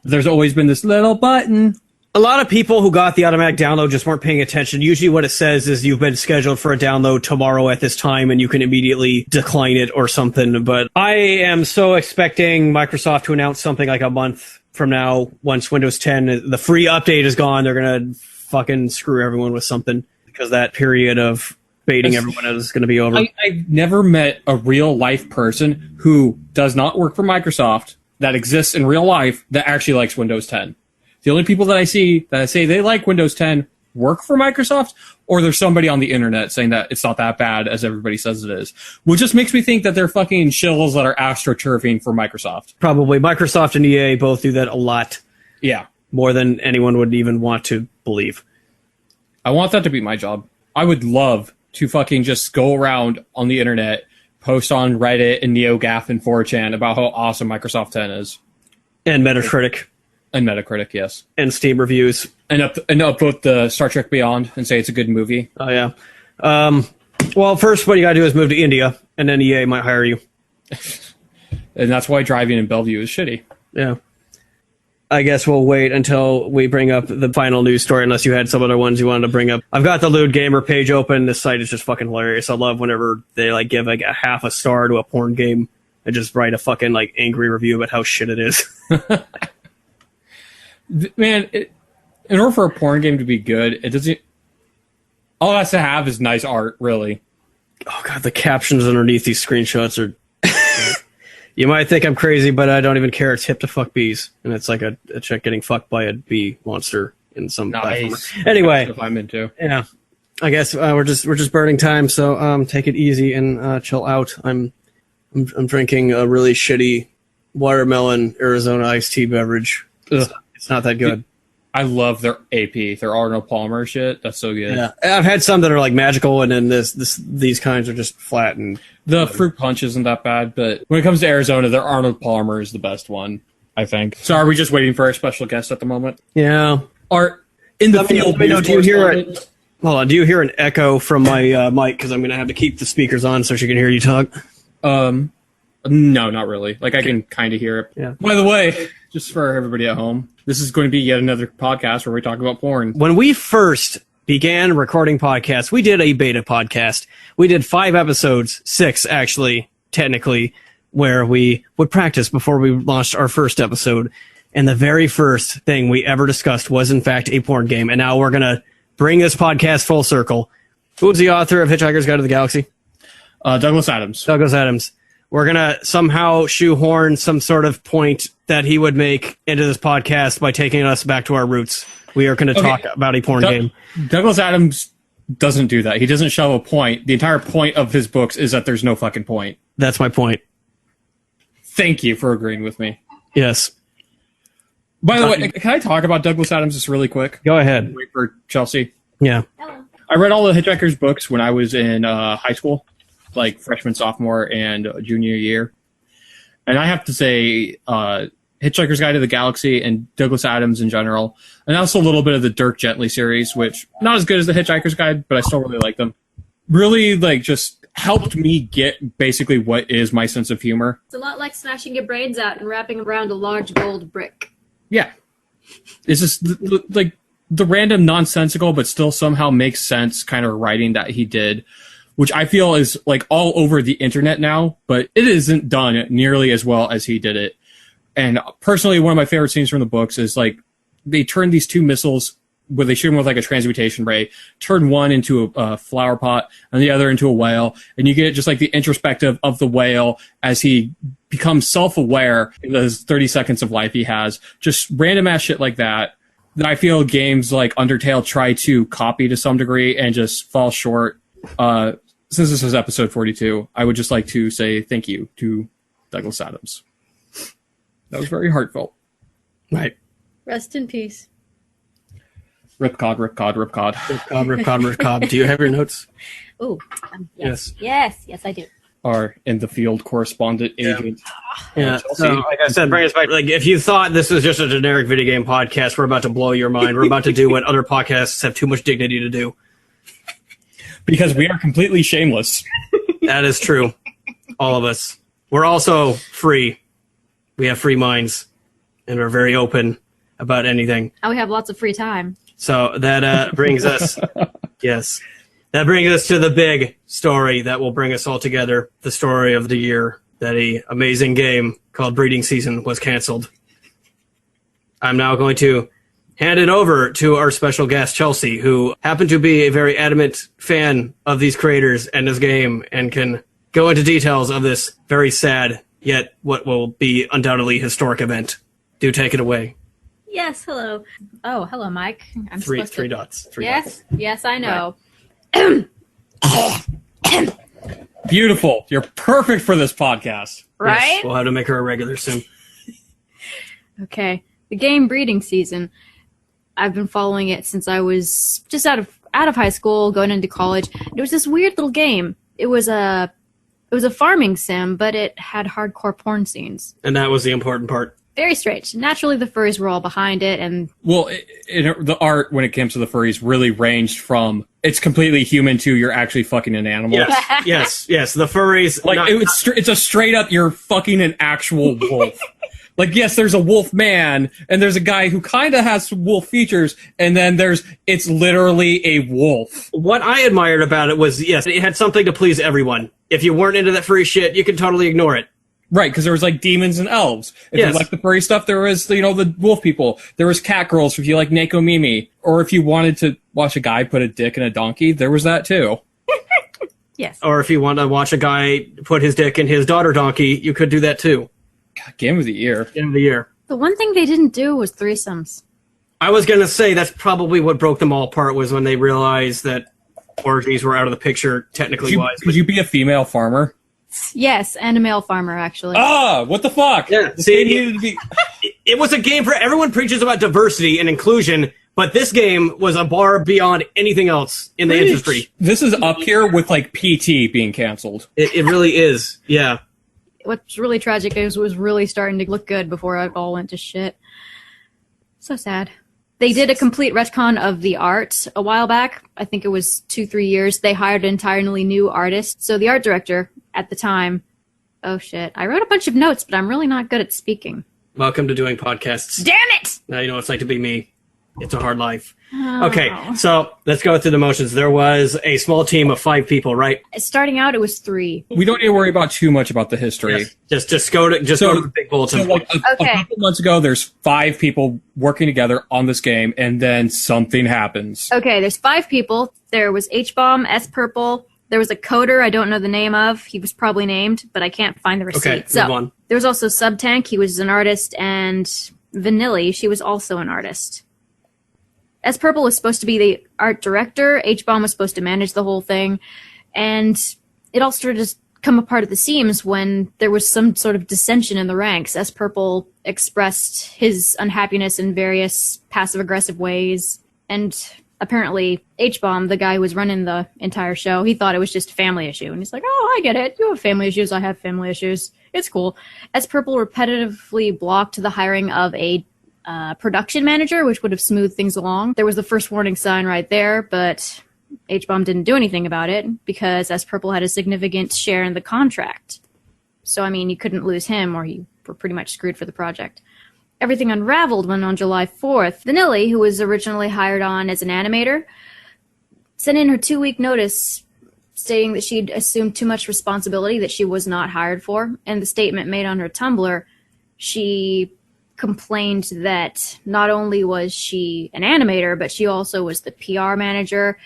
There's always been this little button A lot of people who got the automatic download just weren't paying attention. Usually what it says is you've been scheduled for a download tomorrow at this time and you can immediately decline it or something. But I am so expecting Microsoft to announce something like a month from now once Windows 10, the free update is gone. They're going to fucking screw everyone with something because that period of baiting everyone is going to be over. I've never met a real life person who does not work for Microsoft that exists in real life that actually likes Windows 10. The only people that I see that say they like Windows 10 work for Microsoft, or there's somebody on the internet saying that it's not that bad as everybody says it is. Which just makes me think that they're fucking shills that are astroturfing for Microsoft. Probably. Microsoft and EA both do that a lot. Yeah. More than anyone would even want to believe. I want that to be my job. I would love to fucking just go around on the internet, post on Reddit and NeoGAF and 4chan about how awesome Microsoft 10 is. And Metacritic. And Metacritic, yes. And Steam reviews. And upvote the Star Trek Beyond and say it's a good movie. Oh, yeah. Well, first what you gotta do is move to India, and then EA might hire you. And that's why driving in Bellevue is shitty. Yeah. I guess we'll wait until we bring up the final news story, unless you had some other ones you wanted to bring up. I've got the Lewd Gamer page open. This site is just fucking hilarious. I love whenever they like give like a half a star to a porn game and just write a fucking like angry review about how shit it is. Man, in order for a porn game to be good, it doesn't. All it has to have is nice art, really. Oh god, the captions underneath these screenshots are. You might think I'm crazy, but I don't even care. It's hip to fuck bees, and it's like a chick getting fucked by a bee monster in some platform. Anyway, that's what I'm into. Yeah, I guess we're just burning time, so take it easy and chill out. I'm drinking a really shitty watermelon Arizona iced tea beverage. It's not that good. I love their AP, their Arnold Palmer shit. That's so good. Yeah, I've had some that are like magical, and then these kinds are just flat. And the fruit punch isn't that bad, but when it comes to Arizona, their Arnold Palmer is the best one, I think. So are we just waiting for our special guest at the moment? Yeah. Are in the field? Let me know, do you hear it? Hold on. Do you hear an echo from my mic? Because I'm going to have to keep the speakers on so she can hear you talk. No, not really. Like I can kind of hear it. Yeah. By the way, just for everybody at home, this is going to be yet another podcast where we talk about porn. When we first began recording podcasts, we did a beta podcast. We did 5 episodes, 6 actually, technically, where we would practice before we launched our first episode. And the very first thing we ever discussed was, in fact, a porn game. And now we're going to bring this podcast full circle. Who was the author of Hitchhiker's Guide to the Galaxy? Douglas Adams. Douglas Adams. We're going to somehow shoehorn some sort of point that he would make into this podcast by taking us back to our roots. We are going to talk about a porn game. Douglas Adams doesn't do that. He doesn't show a point. The entire point of his books is that there's no fucking point. That's my point. Thank you for agreeing with me. Yes. By the way, can I talk about Douglas Adams just really quick? Go ahead. Wait for Chelsea. Yeah. Hello. I read all the Hitchhiker's books when I was in high school, like freshman, sophomore, and junior year. And I have to say, Hitchhiker's Guide to the Galaxy and Douglas Adams in general, and also a little bit of the Dirk Gently series, which not as good as the Hitchhiker's Guide, but I still really like them. Really, like, just helped me get basically what is my sense of humor. It's a lot like smashing your brains out and wrapping around a large gold brick. Yeah. It's just, like, the random nonsensical but still somehow makes sense kind of writing that he did, which I feel is, like, all over the internet now, but it isn't done nearly as well as he did it. And personally, one of my favorite scenes from the books is, like, they turn these 2 missiles where they shoot them with, like, a transmutation ray, turn one into a flower pot and the other into a whale, and you get just, like, the introspective of the whale as he becomes self-aware in those 30 seconds of life he has. Just random-ass shit like that I feel games like Undertale try to copy to some degree and just fall short. Since this is episode 42, I would just like to say thank you to Douglas Adams. That was very heartfelt. Right. Rest in peace. Rip Cod, Rip Cod, Rip Cod. Rip Cod, Rip Cod, Rip Cod. Do you have your notes? Oh, Yes. Yes, I do. Our in the field correspondent agent. Yeah. Chelsea. So, like I said, bring us back. Like, if you thought this was just a generic video game podcast, we're about to blow your mind. We're about to do what other podcasts have too much dignity to do. Because we are completely shameless. That is true. All of us. We're also free. We have free minds, and we're very open about anything. Oh, we have lots of free time. So that brings us, yes, that brings us to the big story that will bring us all together. The story of the year, that a amazing game called Breeding Season was canceled. I'm now going to hand it over to our special guest, Chelsea, who happened to be a very adamant fan of these creators and this game and can go into details of this very sad, yet what will be undoubtedly historic event. Do take it away. Yes, hello. Oh, hello, Mike. I'm Three supposed to... dots. Yes, yes, I know. Beautiful. You're perfect for this podcast. Right? Yes, we'll have to make her a regular soon. Okay. The game Breeding Season. I've been following it since I was just out of high school, going into college. It was this weird little game. It was a farming sim, but it had hardcore porn scenes. And that was the important part. Very strange. Naturally, the furries were all behind it, and Well, the art when it comes to the furries really ranged from it's completely human to you're actually fucking an animal. Yes. The furries. Like it's a straight up you're fucking an actual wolf. Like, yes, there's a wolf man, and there's a guy who kind of has some wolf features, and then it's literally a wolf. What I admired about it was, yes, it had something to please everyone. If you weren't into that furry shit, you could totally ignore it. Right, because there was like demons and elves. If you like the furry stuff, there was the wolf people. There was cat girls if you like Neko Mimi, or if you wanted to watch a guy put a dick in a donkey, there was that too. yes. Or if you want to watch a guy put his dick in his daughter donkey, you could do that too. God, game of the year. Game of the year. The one thing they didn't do was threesomes. I was gonna say that's probably what broke them all apart was when they realized that orgies were out of the picture technically wise. Could you be a female farmer? Yes, and a male farmer, actually. Ah, what the fuck? Yeah, The see, game needed to be... It was a game for everyone preaches about diversity and inclusion, but this game was a bar beyond anything else in the industry. This is up here with like PT being canceled. It really is. Yeah. What's really tragic is it was really starting to look good before it all went to shit. So sad. They did a complete retcon of the art a while back. I think it was 2-3 years. They hired an entirely new artist. So the art director at the time, oh shit, I wrote a bunch of notes, but I'm really not good at speaking. Welcome to doing podcasts. Damn it! Now you know what it's like to be me. It's a hard life. Oh. Okay, so let's go through the motions. There was a small team of 5 people, right? Starting out, it was 3. We don't need to worry about too much about the history. Yes. Just go to the big bulletin. So like a couple months ago, there's 5 people working together on this game, and then something happens. Okay, there's 5 people. There was H-Bomb, S-Purple. There was a coder I don't know the name of. He was probably named, but I can't find the receipt. Okay, so move on. There was also Subtank. He was an artist, and Vanilli. She was also an artist. S-Purple was supposed to be the art director. H-Bomb was supposed to manage the whole thing. And it all started to come apart at the seams when there was some sort of dissension in the ranks. S-Purple expressed his unhappiness in various passive-aggressive ways. And apparently H-Bomb, the guy who was running the entire show, he thought it was just a family issue. And he's like, oh, I get it. You have family issues. I have family issues. It's cool. S-Purple repetitively blocked the hiring of a production manager, which would have smoothed things along. There was the first warning sign right there, but H-Bomb didn't do anything about it because S-Purple had a significant share in the contract. So, I mean, you couldn't lose him or you were pretty much screwed for the project. Everything unraveled when on July 4th, Vanilli, who was originally hired on as an animator, sent in her 2-week notice stating that she'd assumed too much responsibility that she was not hired for. And the statement made on her Tumblr, she complained that not only was she an animator, but she also was the PR manager,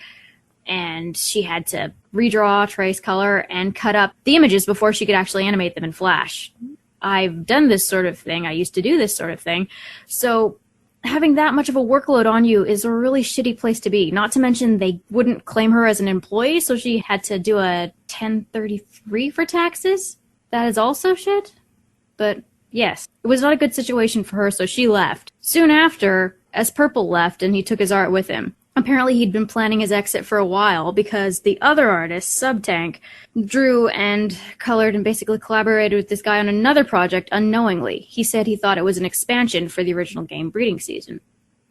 and she had to redraw, trace color, and cut up the images before she could actually animate them in Flash. I've done this sort of thing. I used to do this sort of thing. So having that much of a workload on you is a really shitty place to be. Not to mention they wouldn't claim her as an employee, so she had to do a 1033 for taxes. That is also shit. But yes, it was not a good situation for her, so she left. Soon after, S-Purple left and he took his art with him. Apparently he'd been planning his exit for a while because the other artist, Subtank, drew and colored and basically collaborated with this guy on another project unknowingly. He said he thought it was an expansion for the original game Breeding Season.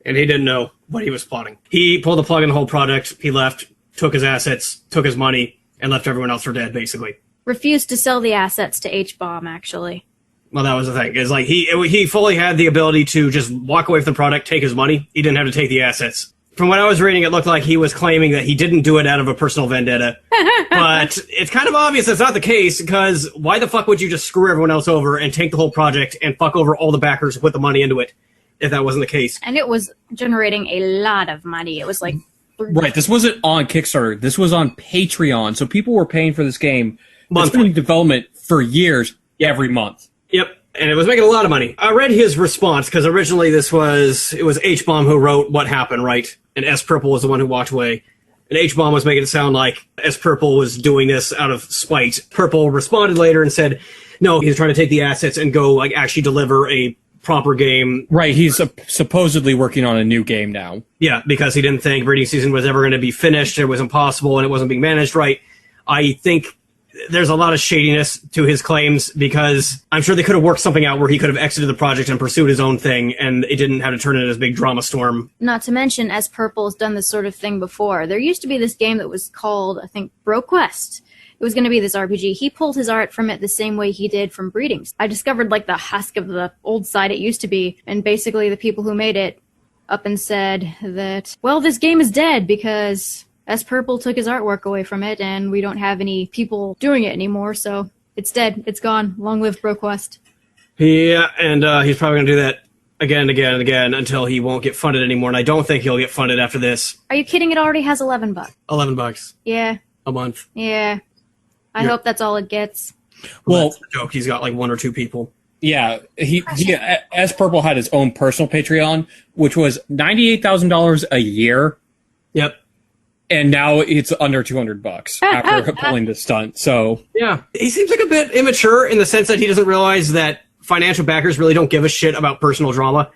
And he didn't know what he was plotting. He pulled the plug on the whole project, he left, took his assets, took his money, and left everyone else for dead, basically. Refused to sell the assets to H-Bomb, actually. Well, that was the thing. Is like he fully had the ability to just walk away from the product, take his money. He didn't have to take the assets. From what I was reading, it looked like he was claiming that he didn't do it out of a personal vendetta. But it's kind of obvious that's not the case, because why the fuck would you just screw everyone else over and take the whole project and fuck over all the backers who put the money into it, if that wasn't the case? And it was generating a lot of money. It was like... Right, this wasn't on Kickstarter. This was on Patreon. So people were paying for this game. It's been in development for years, every month. Yep. And it was making a lot of money. I read his response, because originally it was H-Bomb who wrote what happened, right? And S Purple was the one who walked away. And H-Bomb was making it sound like S Purple was doing this out of spite. Purple responded later and said, no, he's trying to take the assets and go like actually deliver a proper game. Right, he's supposedly working on a new game now. Yeah, because he didn't think breeding season was ever going to be finished. It was impossible and it wasn't being managed right. I think there's a lot of shadiness to his claims, because I'm sure they could have worked something out where he could have exited the project and pursued his own thing, and it didn't have to turn into this big drama storm. Not to mention, as Purple has done this sort of thing before. There used to be this game that was called, I think, BroQuest. It was going to be this RPG. He pulled his art from it the same way he did from Breedings. I discovered like the husk of the old side it used to be, and basically the people who made it up and said that, well, this game is dead because S Purple took his artwork away from it, and we don't have any people doing it anymore, so it's dead. It's gone. Long live BroQuest. Yeah, and he's probably going to do that again and again and again until he won't get funded anymore, and I don't think he'll get funded after this. Are you kidding? It already has $11. $11. Yeah. A month. Yeah. I hope that's all it gets. Well, that's the joke. He's got like one or two people. Yeah, he S Purple had his own personal Patreon, which was $98,000 a year. Yep. And now it's under $200 after pulling the stunt. So yeah, he seems like a bit immature in the sense that he doesn't realize that financial backers really don't give a shit about personal drama.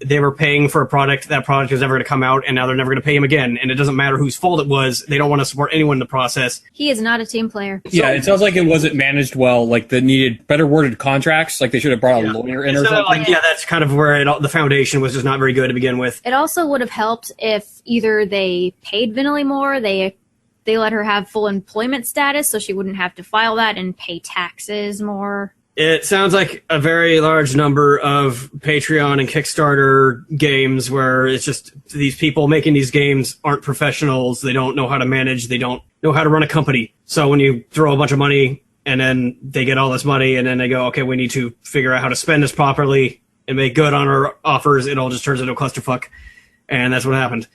They were paying for a product. That product is never going to come out, and now they're never going to pay him again. And it doesn't matter whose fault it was. They don't want to support anyone in the process. He is not a team player. Yeah, it sounds like it wasn't managed well. Like they needed better worded contracts. Like they should have brought a lawyer in or something. Like, yeah, that's kind of where the foundation was just not very good to begin with. It also would have helped if either they paid Vinily more, they let her have full employment status so she wouldn't have to file that and pay taxes more. It sounds like a very large number of Patreon and Kickstarter games where it's just these people making these games aren't professionals. They don't know how to manage. They don't know how to run a company. So when you throw a bunch of money and then they get all this money and then they go, okay, we need to figure out how to spend this properly and make good on our offers, it all just turns into a clusterfuck. And that's what happened.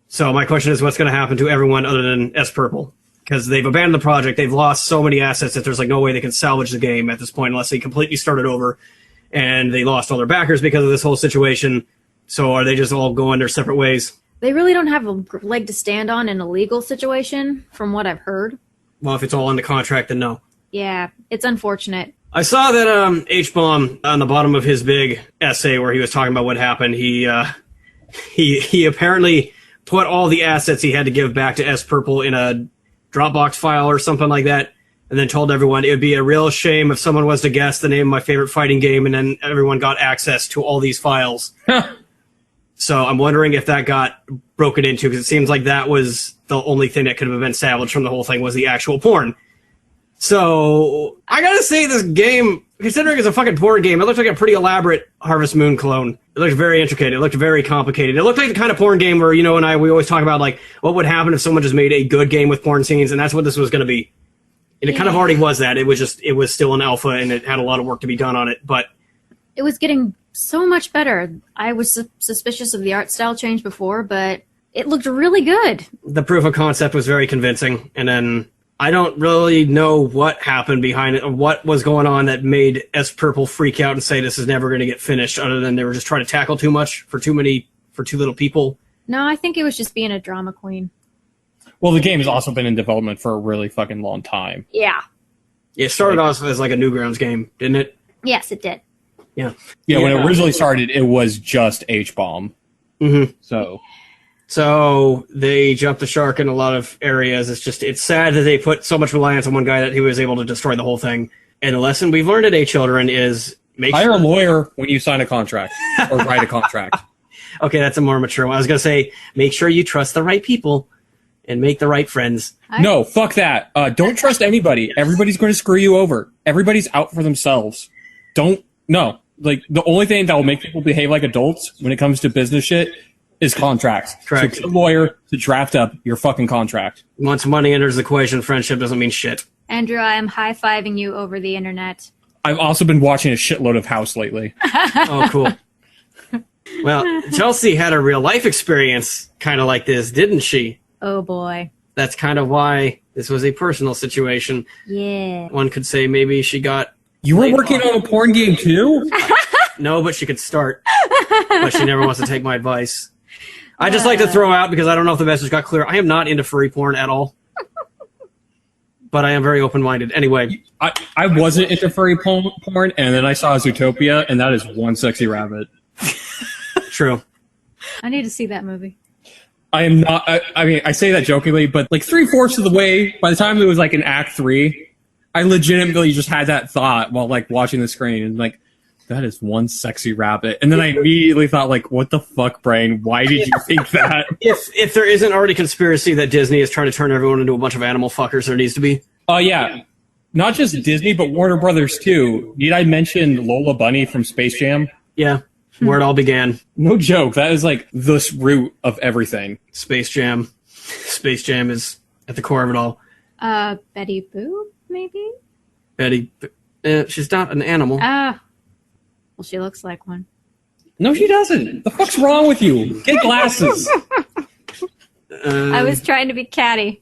So my question is, what's going to happen to everyone other than S Purple? Because they've abandoned the project. They've lost so many assets that there's like no way they can salvage the game at this point unless they completely start it over. And they lost all their backers because of this whole situation. So are they just all going their separate ways? They really don't have a leg to stand on in a legal situation, from what I've heard. Well, if it's all in the contract, then no. Yeah, it's unfortunate. I saw that H-Bomb on the bottom of his big essay where he was talking about what happened. He apparently put all the assets he had to give back to S Purple in a Dropbox file or something like that, and then told everyone it would be a real shame if someone was to guess the name of my favorite fighting game, and then everyone got access to all these files. So I'm wondering if that got broken into, because it seems like that was the only thing that could have been salvaged from the whole thing was the actual porn. So I gotta say, this game, considering it's a fucking porn game, it looked like a pretty elaborate Harvest Moon clone. It looked very intricate. It looked very complicated. It looked like the kind of porn game where, you know, we always talk about, like, what would happen if someone just made a good game with porn scenes, and that's what this was going to be. And it kind of already was that. It was still an alpha, and it had a lot of work to be done on it, but it was getting so much better. I was suspicious of the art style change before, but it looked really good. The proof of concept was very convincing, and then I don't really know what happened behind it, or what was going on that made S Purple freak out and say this is never going to get finished, other than they were just trying to tackle too much for too little people. No, I think it was just being a drama queen. Well, the game has also been in development for a really fucking long time. Yeah. It started off as like a Newgrounds game, didn't it? Yes, it did. Yeah. Yeah, when it originally started, it was just H-Bomb. Mm-hmm. So they jumped the shark in a lot of areas. It's sad that they put so much reliance on one guy that he was able to destroy the whole thing. And the lesson we've learned at Children is hire a lawyer when you sign a contract or write a contract. Okay, that's a more mature one. I was going to say, make sure you trust the right people and make the right friends. No, fuck that. Don't trust anybody. Everybody's going to screw you over. Everybody's out for themselves. don't no. Like the only thing that will make people behave like adults when it comes to business shit is contracts. Correct. So get a lawyer to draft up your fucking contract. Once money enters the equation, friendship doesn't mean shit. Andrew, I am high-fiving you over the internet. I've also been watching a shitload of House lately. Oh, cool. Well, Chelsea had a real life experience kind of like this, didn't she? Oh boy. That's kind of why this was a personal situation. Yeah. One could say maybe she got... You were working on a porn game too? No, but she could start. But she never wants to take my advice. I just like to throw out, because I don't know if the message got clear, I am not into furry porn at all. But I am very open-minded. Anyway. I wasn't into furry porn, and then I saw Zootopia, and that is one sexy rabbit. True. I need to see that movie. I am not, I mean, I say that jokingly, but like 3/4 of the way, by the time it was like in Act 3, I legitimately just had that thought while like watching the screen, and like, that is one sexy rabbit. And then I immediately thought, like, what the fuck, brain? Why did you think that? If there isn't already conspiracy that Disney is trying to turn everyone into a bunch of animal fuckers, there needs to be. Oh, yeah. Not just Disney, but Warner Brothers, too. Need I mention Lola Bunny from Space Jam? Yeah, where it all began. No joke. That is, like, the root of everything. Space Jam. Space Jam is at the core of it all. Betty Boop, maybe? Betty... she's not an animal. Well, she looks like one. No, she doesn't. The fuck's wrong with you? Get glasses. I was trying to be catty.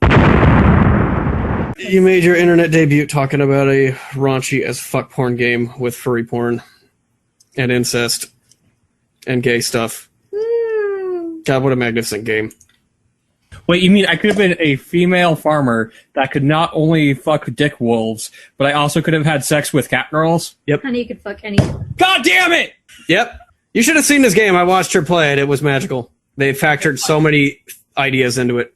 You made your internet debut talking about a raunchy as fuck porn game with furry porn and incest and gay stuff. God, what a magnificent game. Wait, you mean I could have been a female farmer that could not only fuck dick wolves, but I also could have had sex with cat girls? Yep. Honey, you could fuck any... God damn it! Yep. You should have seen this game. I watched her play it. It was magical. They factored so many ideas into it.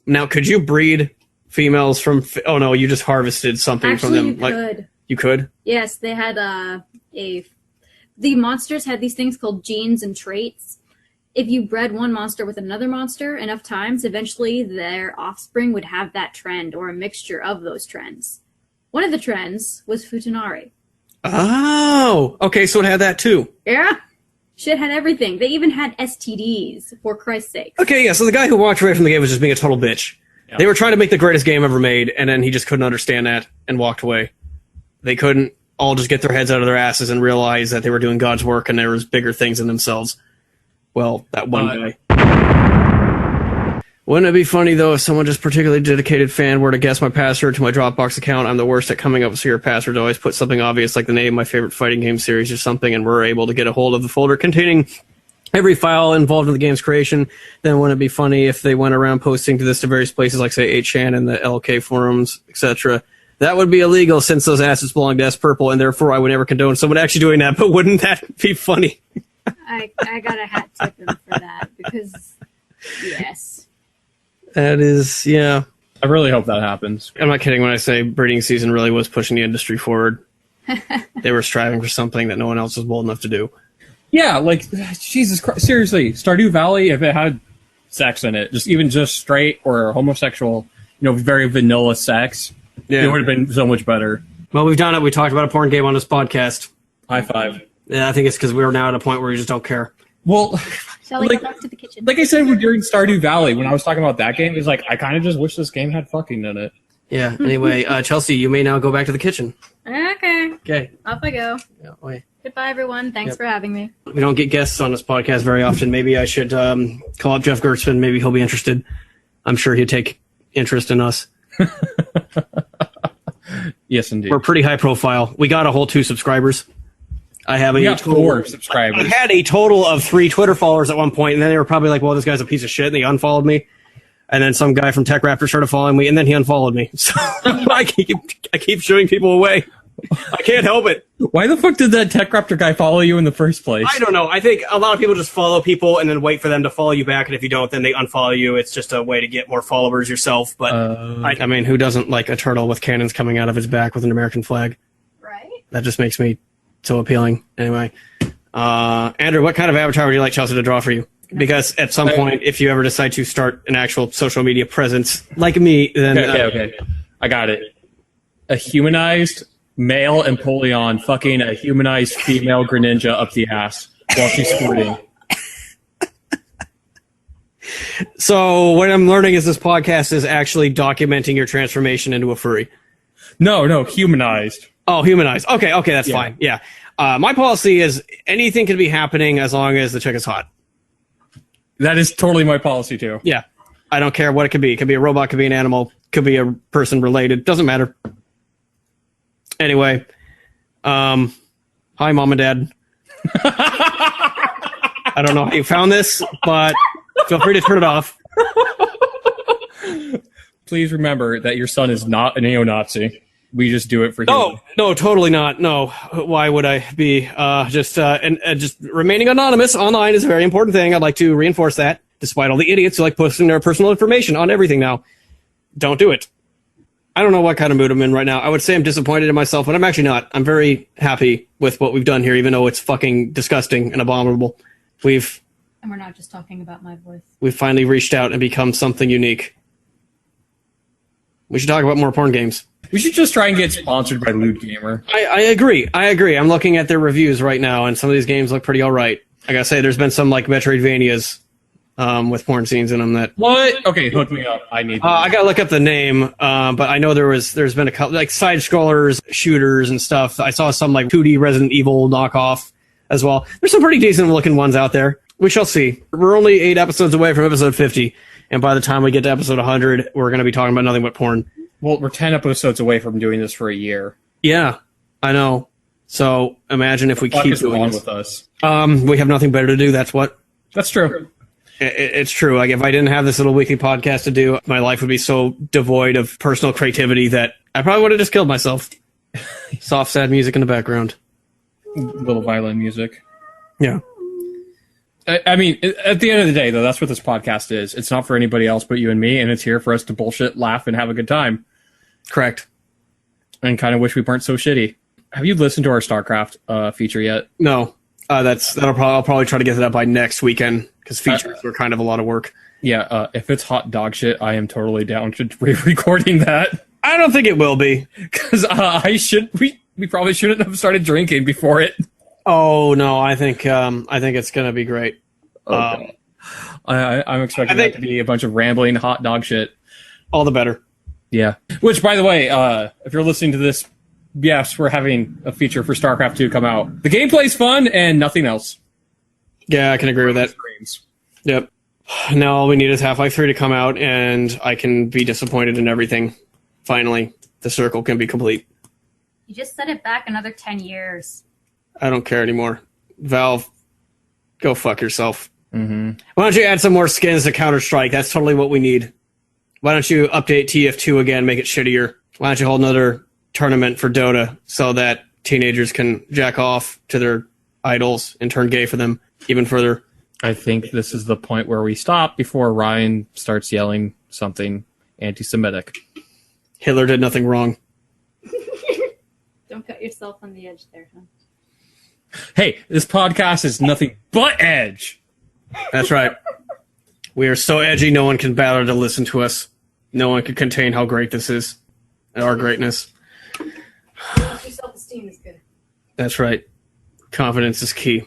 Now, could you breed females from... Oh, no, you just harvested something from them. Actually, you could. You could? Yes, they had the monsters had these things called genes and traits. If you bred one monster with another monster enough times, eventually their offspring would have that trend or a mixture of those trends. One of the trends was Futanari. Oh, okay, so it had that too. Yeah. Shit had everything. They even had STDs, for Christ's sake. Okay, yeah, so the guy who walked away from the game was just being a total bitch. Yep. They were trying to make the greatest game ever made, and then he just couldn't understand that and walked away. They couldn't all just get their heads out of their asses and realize that they were doing God's work and there was bigger things than themselves. Well, that one guy. Wouldn't it be funny, though, if someone just particularly dedicated fan were to guess my password to my Dropbox account? I'm the worst at coming up with secret passwords. I always put something obvious like the name of my favorite fighting game series or something, and we're able to get a hold of the folder containing every file involved in the game's creation. Then wouldn't it be funny if they went around posting to this to various places like, say, 8chan and the LK forums, etc.? That would be illegal since those assets belong to S Purple, and therefore I would never condone someone actually doing that, but wouldn't that be funny? I got a hat tip him for that, because, yes. That is, yeah. I really hope that happens. I'm not kidding when I say breeding season really was pushing the industry forward. They were striving for something that no one else was bold enough to do. Yeah, like, Jesus Christ, seriously, Stardew Valley, if it had sex in it, just straight or homosexual, very vanilla sex, it would have been so much better. Well, we've done it. We talked about a porn game on this podcast. High five. Yeah, I think it's because we're now at a point where we just don't care. Well, Shall we go back to the kitchen? Like I said during Stardew Valley, when I was talking about that game, it's like, I kind of just wish this game had fucking in it. Yeah, anyway, Chelsea, you may now go back to the kitchen. Okay. Okay. Off I go. Yeah, wait. Goodbye, everyone. Thanks for having me. We don't get guests on this podcast very often. Maybe I should call up Jeff Gertzman. Maybe he'll be interested. I'm sure he'd take interest in us. Yes, indeed. We're pretty high profile. We got a whole 2 subscribers. I got 4 subscribers. I had a total of 3 Twitter followers at one point, and then they were probably like, well, this guy's a piece of shit, and they unfollowed me. And then some guy from Tech Raptor started following me, and then he unfollowed me. So I keep shooing people away. I can't help it. Why the fuck did that Tech Raptor guy follow you in the first place? I don't know. I think a lot of people just follow people and then wait for them to follow you back, and if you don't, then they unfollow you. It's just a way to get more followers yourself. But I mean, who doesn't like a turtle with cannons coming out of its back with an American flag? Right. That just makes me so appealing. Anyway, Andrew, what kind of avatar would you like Chelsea to draw for you? Because at some point, if you ever decide to start an actual social media presence like me, then... Okay. I got it. A humanized male Empoleon fucking a humanized female Greninja up the ass while she's squirting. So what I'm learning is this podcast is actually documenting your transformation into a furry. No, humanized. Oh, humanized. Okay, that's fine. Yeah. My policy is anything can be happening as long as the chick is hot. That is totally my policy too. Yeah. I don't care what it could be. It could be a robot, could be an animal, could be a person related. Doesn't matter. Anyway. Hi, Mom and Dad. I don't know how you found this, but feel free to turn it off. Please remember that your son is not a neo-Nazi. We just do it for him. No, totally not. No. Why would I be? Just remaining anonymous online is a very important thing. I'd like to reinforce that, despite all the idiots who like posting their personal information on everything now. Don't do it. I don't know what kind of mood I'm in right now. I would say I'm disappointed in myself, but I'm actually not. I'm very happy with what we've done here, even though it's fucking disgusting and abominable. And we're not just talking about my voice. We've finally reached out and become something unique. We should talk about more porn games. We should just try and get sponsored by Lewd Gamer. I agree. I'm looking at their reviews right now, and some of these games look pretty alright. I gotta say, there's been some like Metroidvanias with porn scenes in them that... What? Okay, hook me up. I need I gotta look up the name, but I know there's been a couple, like, side-scrollers, shooters, and stuff. I saw some, like, 2D Resident Evil knockoff as well. There's some pretty decent-looking ones out there. We shall see. We're only 8 episodes away from episode 50, and by the time we get to episode 100, we're gonna be talking about nothing but porn. Well, we're 10 episodes away from doing this for a year. Yeah, I know. So, imagine if we keep doing this. With us. We have nothing better to do, that's what. That's true. It's true. Like, if I didn't have this little weekly podcast to do, my life would be so devoid of personal creativity that I probably would have just killed myself. Soft, sad music in the background. Little violin music. Yeah. I mean, at the end of the day, though, that's what this podcast is. It's not for anybody else but you and me, and it's here for us to bullshit, laugh, and have a good time. Correct. And kind of wish we weren't so shitty. Have you listened to our StarCraft feature yet? No. I'll probably try to get to that by next weekend, because features were kind of a lot of work. Yeah, if it's hot dog shit, I am totally down to re-recording that. I don't think it will be. Because we probably shouldn't have started drinking before it. Oh no, I think it's gonna be great. I'm expecting that to be a bunch of rambling hot dog shit. All the better. Yeah. Which, by the way, if you're listening to this, yes, we're having a feature for StarCraft 2 come out. The gameplay's fun and nothing else. Yeah, I can agree with that. Yep. Now all we need is Half-Life 3 to come out, and I can be disappointed in everything. Finally, the circle can be complete. You just set it back another 10 years. I don't care anymore. Valve, go fuck yourself. Mm-hmm. Why don't you add some more skins to Counterstrike? That's totally what we need. Why don't you update TF2 again, make it shittier? Why don't you hold another tournament for Dota so that teenagers can jack off to their idols and turn gay for them even further? I think this is the point where we stop before Ryan starts yelling something anti-Semitic. Hitler did nothing wrong. Don't cut yourself on the edge there, huh? Hey, this podcast is nothing but edge. That's right. We are so edgy, no one can bother to listen to us. No one can contain how great this is. Our greatness. Your self-esteem is good. That's right. Confidence is key.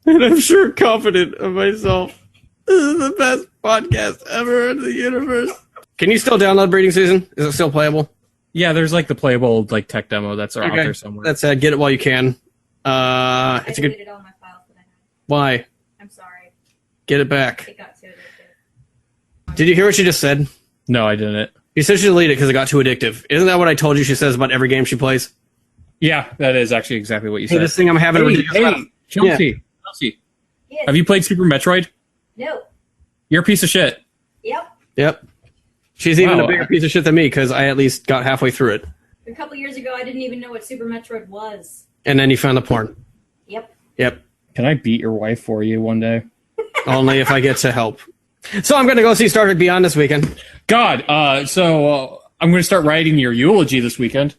And I'm sure confident of myself. This is the best podcast ever in the universe. Can you still download Breeding Season? Is it still playable? Yeah, there's like the playable like tech demo that's out there somewhere. That's it. Get it while you can. I It's a good. deleted all my files that I had. Why? I'm sorry. Get it back. It got too addictive. Did you hear what she just said? No, I didn't. She said she deleted it because it got too addictive. Isn't that what I told you she says about every game she plays? Yeah, that is actually exactly what you Hey, said. this thing I'm having. Chelsea. Yes. Have you played Super Metroid? No. You're a piece of shit. Yep. She's even Wow. a bigger piece of shit than me because I at least got halfway through it. A couple years ago, I didn't even know what Super Metroid was. And then you found the porn. Yep. Can I beat your wife for you one day? Only if I get to help. So I'm going to go see Star Trek Beyond this weekend. God, so I'm going to start writing your eulogy this weekend.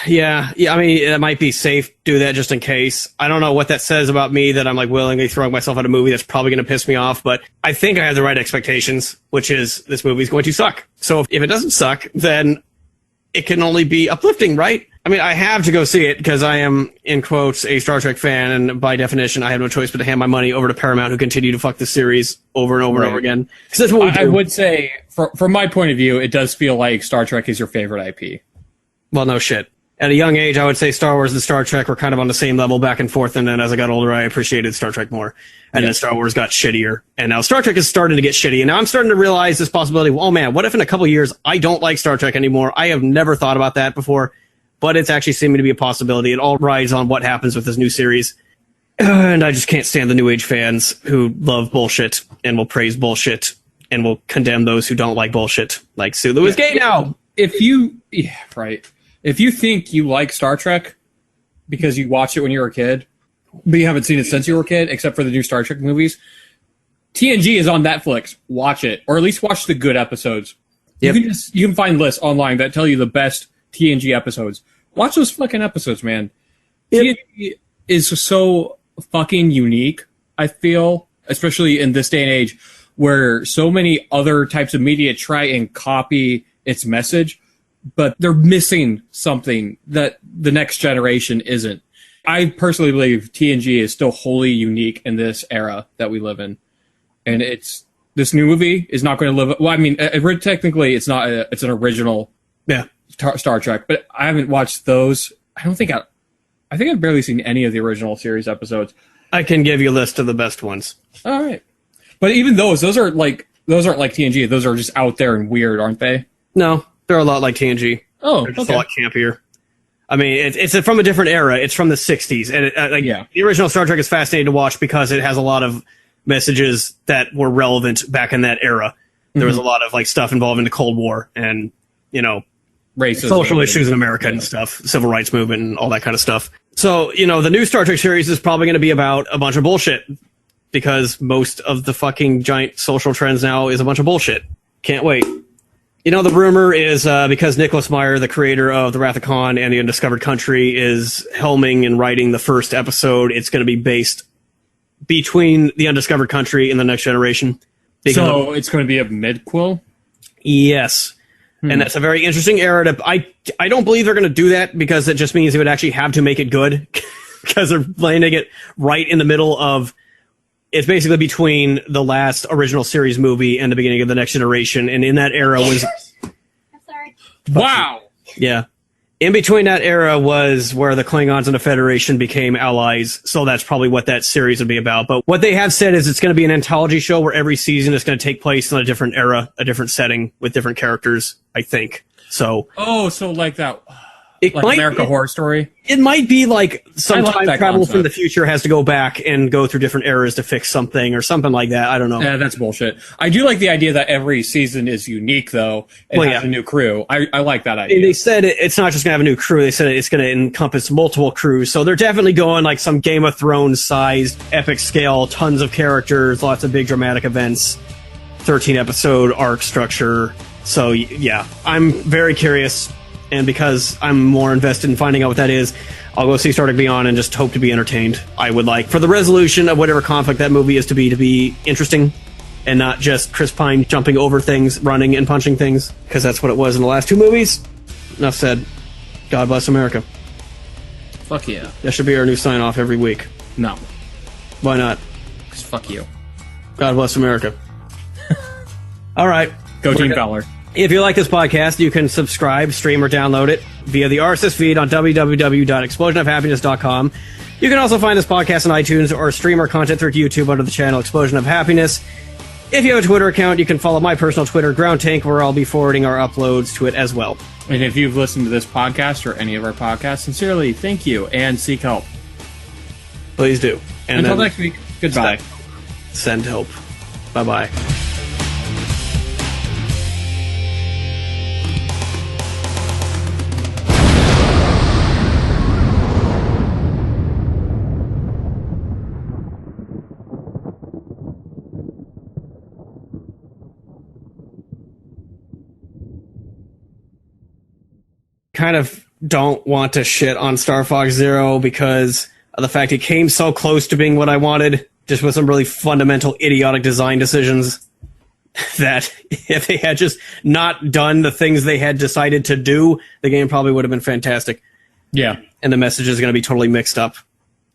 Yeah. I mean, it might be safe to do that just in case. I don't know what that says about me that I'm like willingly throwing myself at a movie that's probably going to piss me off, but I think I have the right expectations, which is this movie's going to suck. So if it doesn't suck, then it can only be uplifting, right? I mean, I have to go see it because I am, in quotes, a Star Trek fan, and by definition, I have no choice but to hand my money over to Paramount, who continue to fuck the series over and over and over again. Because that's what we do. I would say, from my point of view, it does feel like Star Trek is your favorite IP. Well, no shit. At a young age, I would say Star Wars and Star Trek were kind of on the same level back and forth, and then as I got older, I appreciated Star Trek more. And then Star Wars got shittier. And now Star Trek is starting to get shitty. And now I'm starting to realize this possibility, oh man, what if in a couple years I don't like Star Trek anymore? I have never thought about that before, but it's actually seeming to be a possibility. It all rides on what happens with this new series. And I just can't stand the New Age fans who love bullshit and will praise bullshit and will condemn those who don't like bullshit. Like Sulu is gay now. If you think you like Star Trek because you watched it when you were a kid, but you haven't seen it since you were a kid, except for the new Star Trek movies, TNG is on Netflix. Watch it, or at least watch the good episodes. Yep. You can find lists online that tell you the best TNG episodes. Watch those fucking episodes, man. Yep. TNG is so fucking unique, I feel, especially in this day and age where so many other types of media try and copy its message, but they're missing something that the next generation isn't. I personally believe TNG is still wholly unique in this era that we live in. And this new movie is not going to live... Well, I mean, technically it's not... It's an original Star Trek, but I haven't watched those. I think I've barely seen any of the original series episodes. I can give you a list of the best ones. All right. But even those aren't like TNG. Those are just out there and weird, aren't they? No, they're a lot like TNG. Oh, they're just a lot campier. I mean, it's from a different era. It's from the 60s. And the original Star Trek is fascinating to watch because it has a lot of messages that were relevant back in that era. There was a lot of like stuff involving the Cold War and, racism, social issues in America and stuff, civil rights movement and all that kind of stuff. So, the new Star Trek series is probably going to be about a bunch of bullshit because most of the fucking giant social trends now is a bunch of bullshit. Can't wait. The rumor is because Nicholas Meyer, the creator of The Wrath of Khan and The Undiscovered Country, is helming and writing the first episode, it's going to be based between The Undiscovered Country and The Next Generation. So it's going to be a mid-quill? Yes. And that's a very interesting era. I don't believe they're going to do that because it just means they would actually have to make it good because they're landing it right in the middle of... It's basically between the last original series movie and the beginning of The Next Generation, and in that era was... I'm sorry. Wow! Yeah. In between that era was where the Klingons and the Federation became allies, so that's probably what that series would be about. But what they have said is it's going to be an anthology show where every season is going to take place in a different era, a different setting, with different characters, I think. So... Oh, so like that... Like American Horror Story? It might be like some time travel concept from the future has to go back and go through different eras to fix something or something like that. I don't know. Yeah, that's bullshit. I do like the idea that every season is unique, though, and has a new crew. I like that idea. They said it's not just going to have a new crew. They said it's going to encompass multiple crews. So they're definitely going like some Game of Thrones-sized epic scale, tons of characters, lots of big dramatic events, 13-episode arc structure. So, yeah, I'm very curious. And because I'm more invested in finding out what that is, I'll go see Star Trek Beyond and just hope to be entertained. I would like for the resolution of whatever conflict that movie is to be interesting and not just Chris Pine jumping over things, running and punching things, because that's what it was in the last two movies. Enough said. God bless America. Fuck yeah. That should be our new sign-off every week. No. Why not? Because fuck you. God bless America. All right. Go Team Valor. If you like this podcast, you can subscribe, stream, or download it via the RSS feed on www.explosionofhappiness.com. You can also find this podcast on iTunes or stream our content through YouTube under the channel Explosion of Happiness. If you have a Twitter account, you can follow my personal Twitter, Ground Tank, where I'll be forwarding our uploads to it as well. And if you've listened to this podcast or any of our podcasts, sincerely, thank you, and seek help. Please do. And until next week, goodbye. Send help. Bye-bye. Kind of don't want to shit on Star Fox Zero because of the fact it came so close to being what I wanted, just with some really fundamental idiotic design decisions that if they had just not done the things they had decided to do, the game probably would have been fantastic. Yeah. and the message is going to be totally mixed up.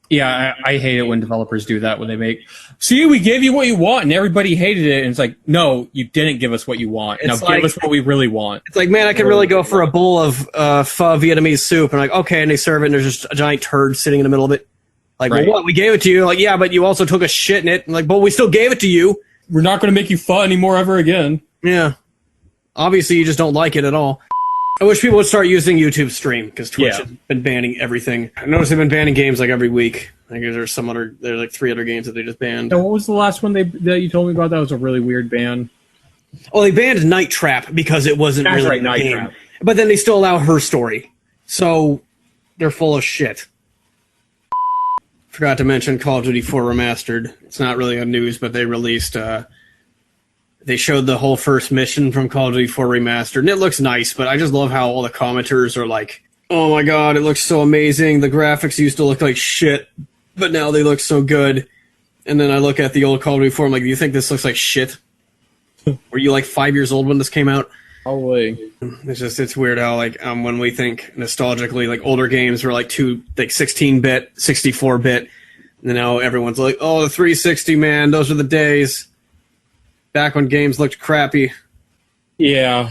Yeah, I hate it when developers do that, when they make, see, we gave you what you want, and everybody hated it, and it's like, no, you didn't give us what you want. Now give us what we really want. It's like, man, I could really go for a bowl of pho Vietnamese soup, and like, okay, and they serve it, and there's just a giant turd sitting in the middle of it. Like, Right. well, what? We gave it to you. Like, yeah, but you also took a shit in it. And like, but we still gave it to you. We're not going to make you pho anymore ever again. Yeah. Obviously, you just don't like it at all. I wish people would start using YouTube Stream, because Twitch has been banning everything. I noticed they've been banning games like every week. I guess there's like 3 other games that they just banned. And what was the last one that you told me about? That was a really weird ban. Oh, they banned Night Trap because it wasn't That's really right, a Night game. Trap. But then they still allow Her Story. So they're full of shit. Forgot to mention Call of Duty 4 Remastered. It's not really a news, but they released... they showed the whole first mission from Call of Duty 4 Remastered, and it looks nice, but I just love how all the commenters are like, oh my god, it looks so amazing. The graphics used to look like shit, but now they look so good. And then I look at the old Call of Duty 4, I'm like, do you think this looks like shit? Were you like 5 years old when this came out? Probably. It's weird how like when we think nostalgically, like older games were like 16-bit, 64-bit, and now everyone's like, oh, the 360, man, those are the days. Back when games looked crappy. Yeah,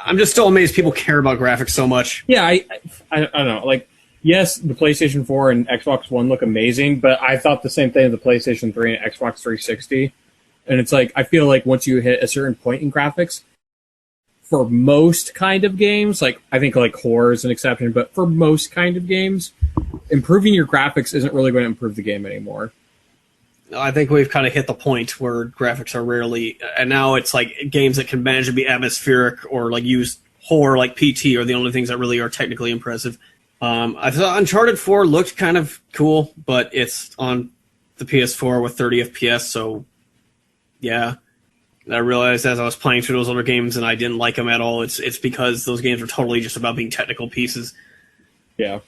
I'm just still amazed people care about graphics so much. Yeah, I don't know. Like, yes, the PlayStation 4 and Xbox One look amazing, but I thought the same thing of the PlayStation 3 and Xbox 360. And it's like, I feel like once you hit a certain point in graphics, for most kind of games, like, I think like horror is an exception, but for most kind of games, improving your graphics isn't really going to improve the game anymore. I think we've kind of hit the point where graphics are rarely, and now it's like games that can manage to be atmospheric or like use horror like PT are the only things that really are technically impressive. I thought Uncharted 4 looked kind of cool, but it's on the PS4 with 30 FPS, so yeah. I realized as I was playing through those older games and I didn't like them at all, it's because those games were totally just about being technical pieces. Yeah.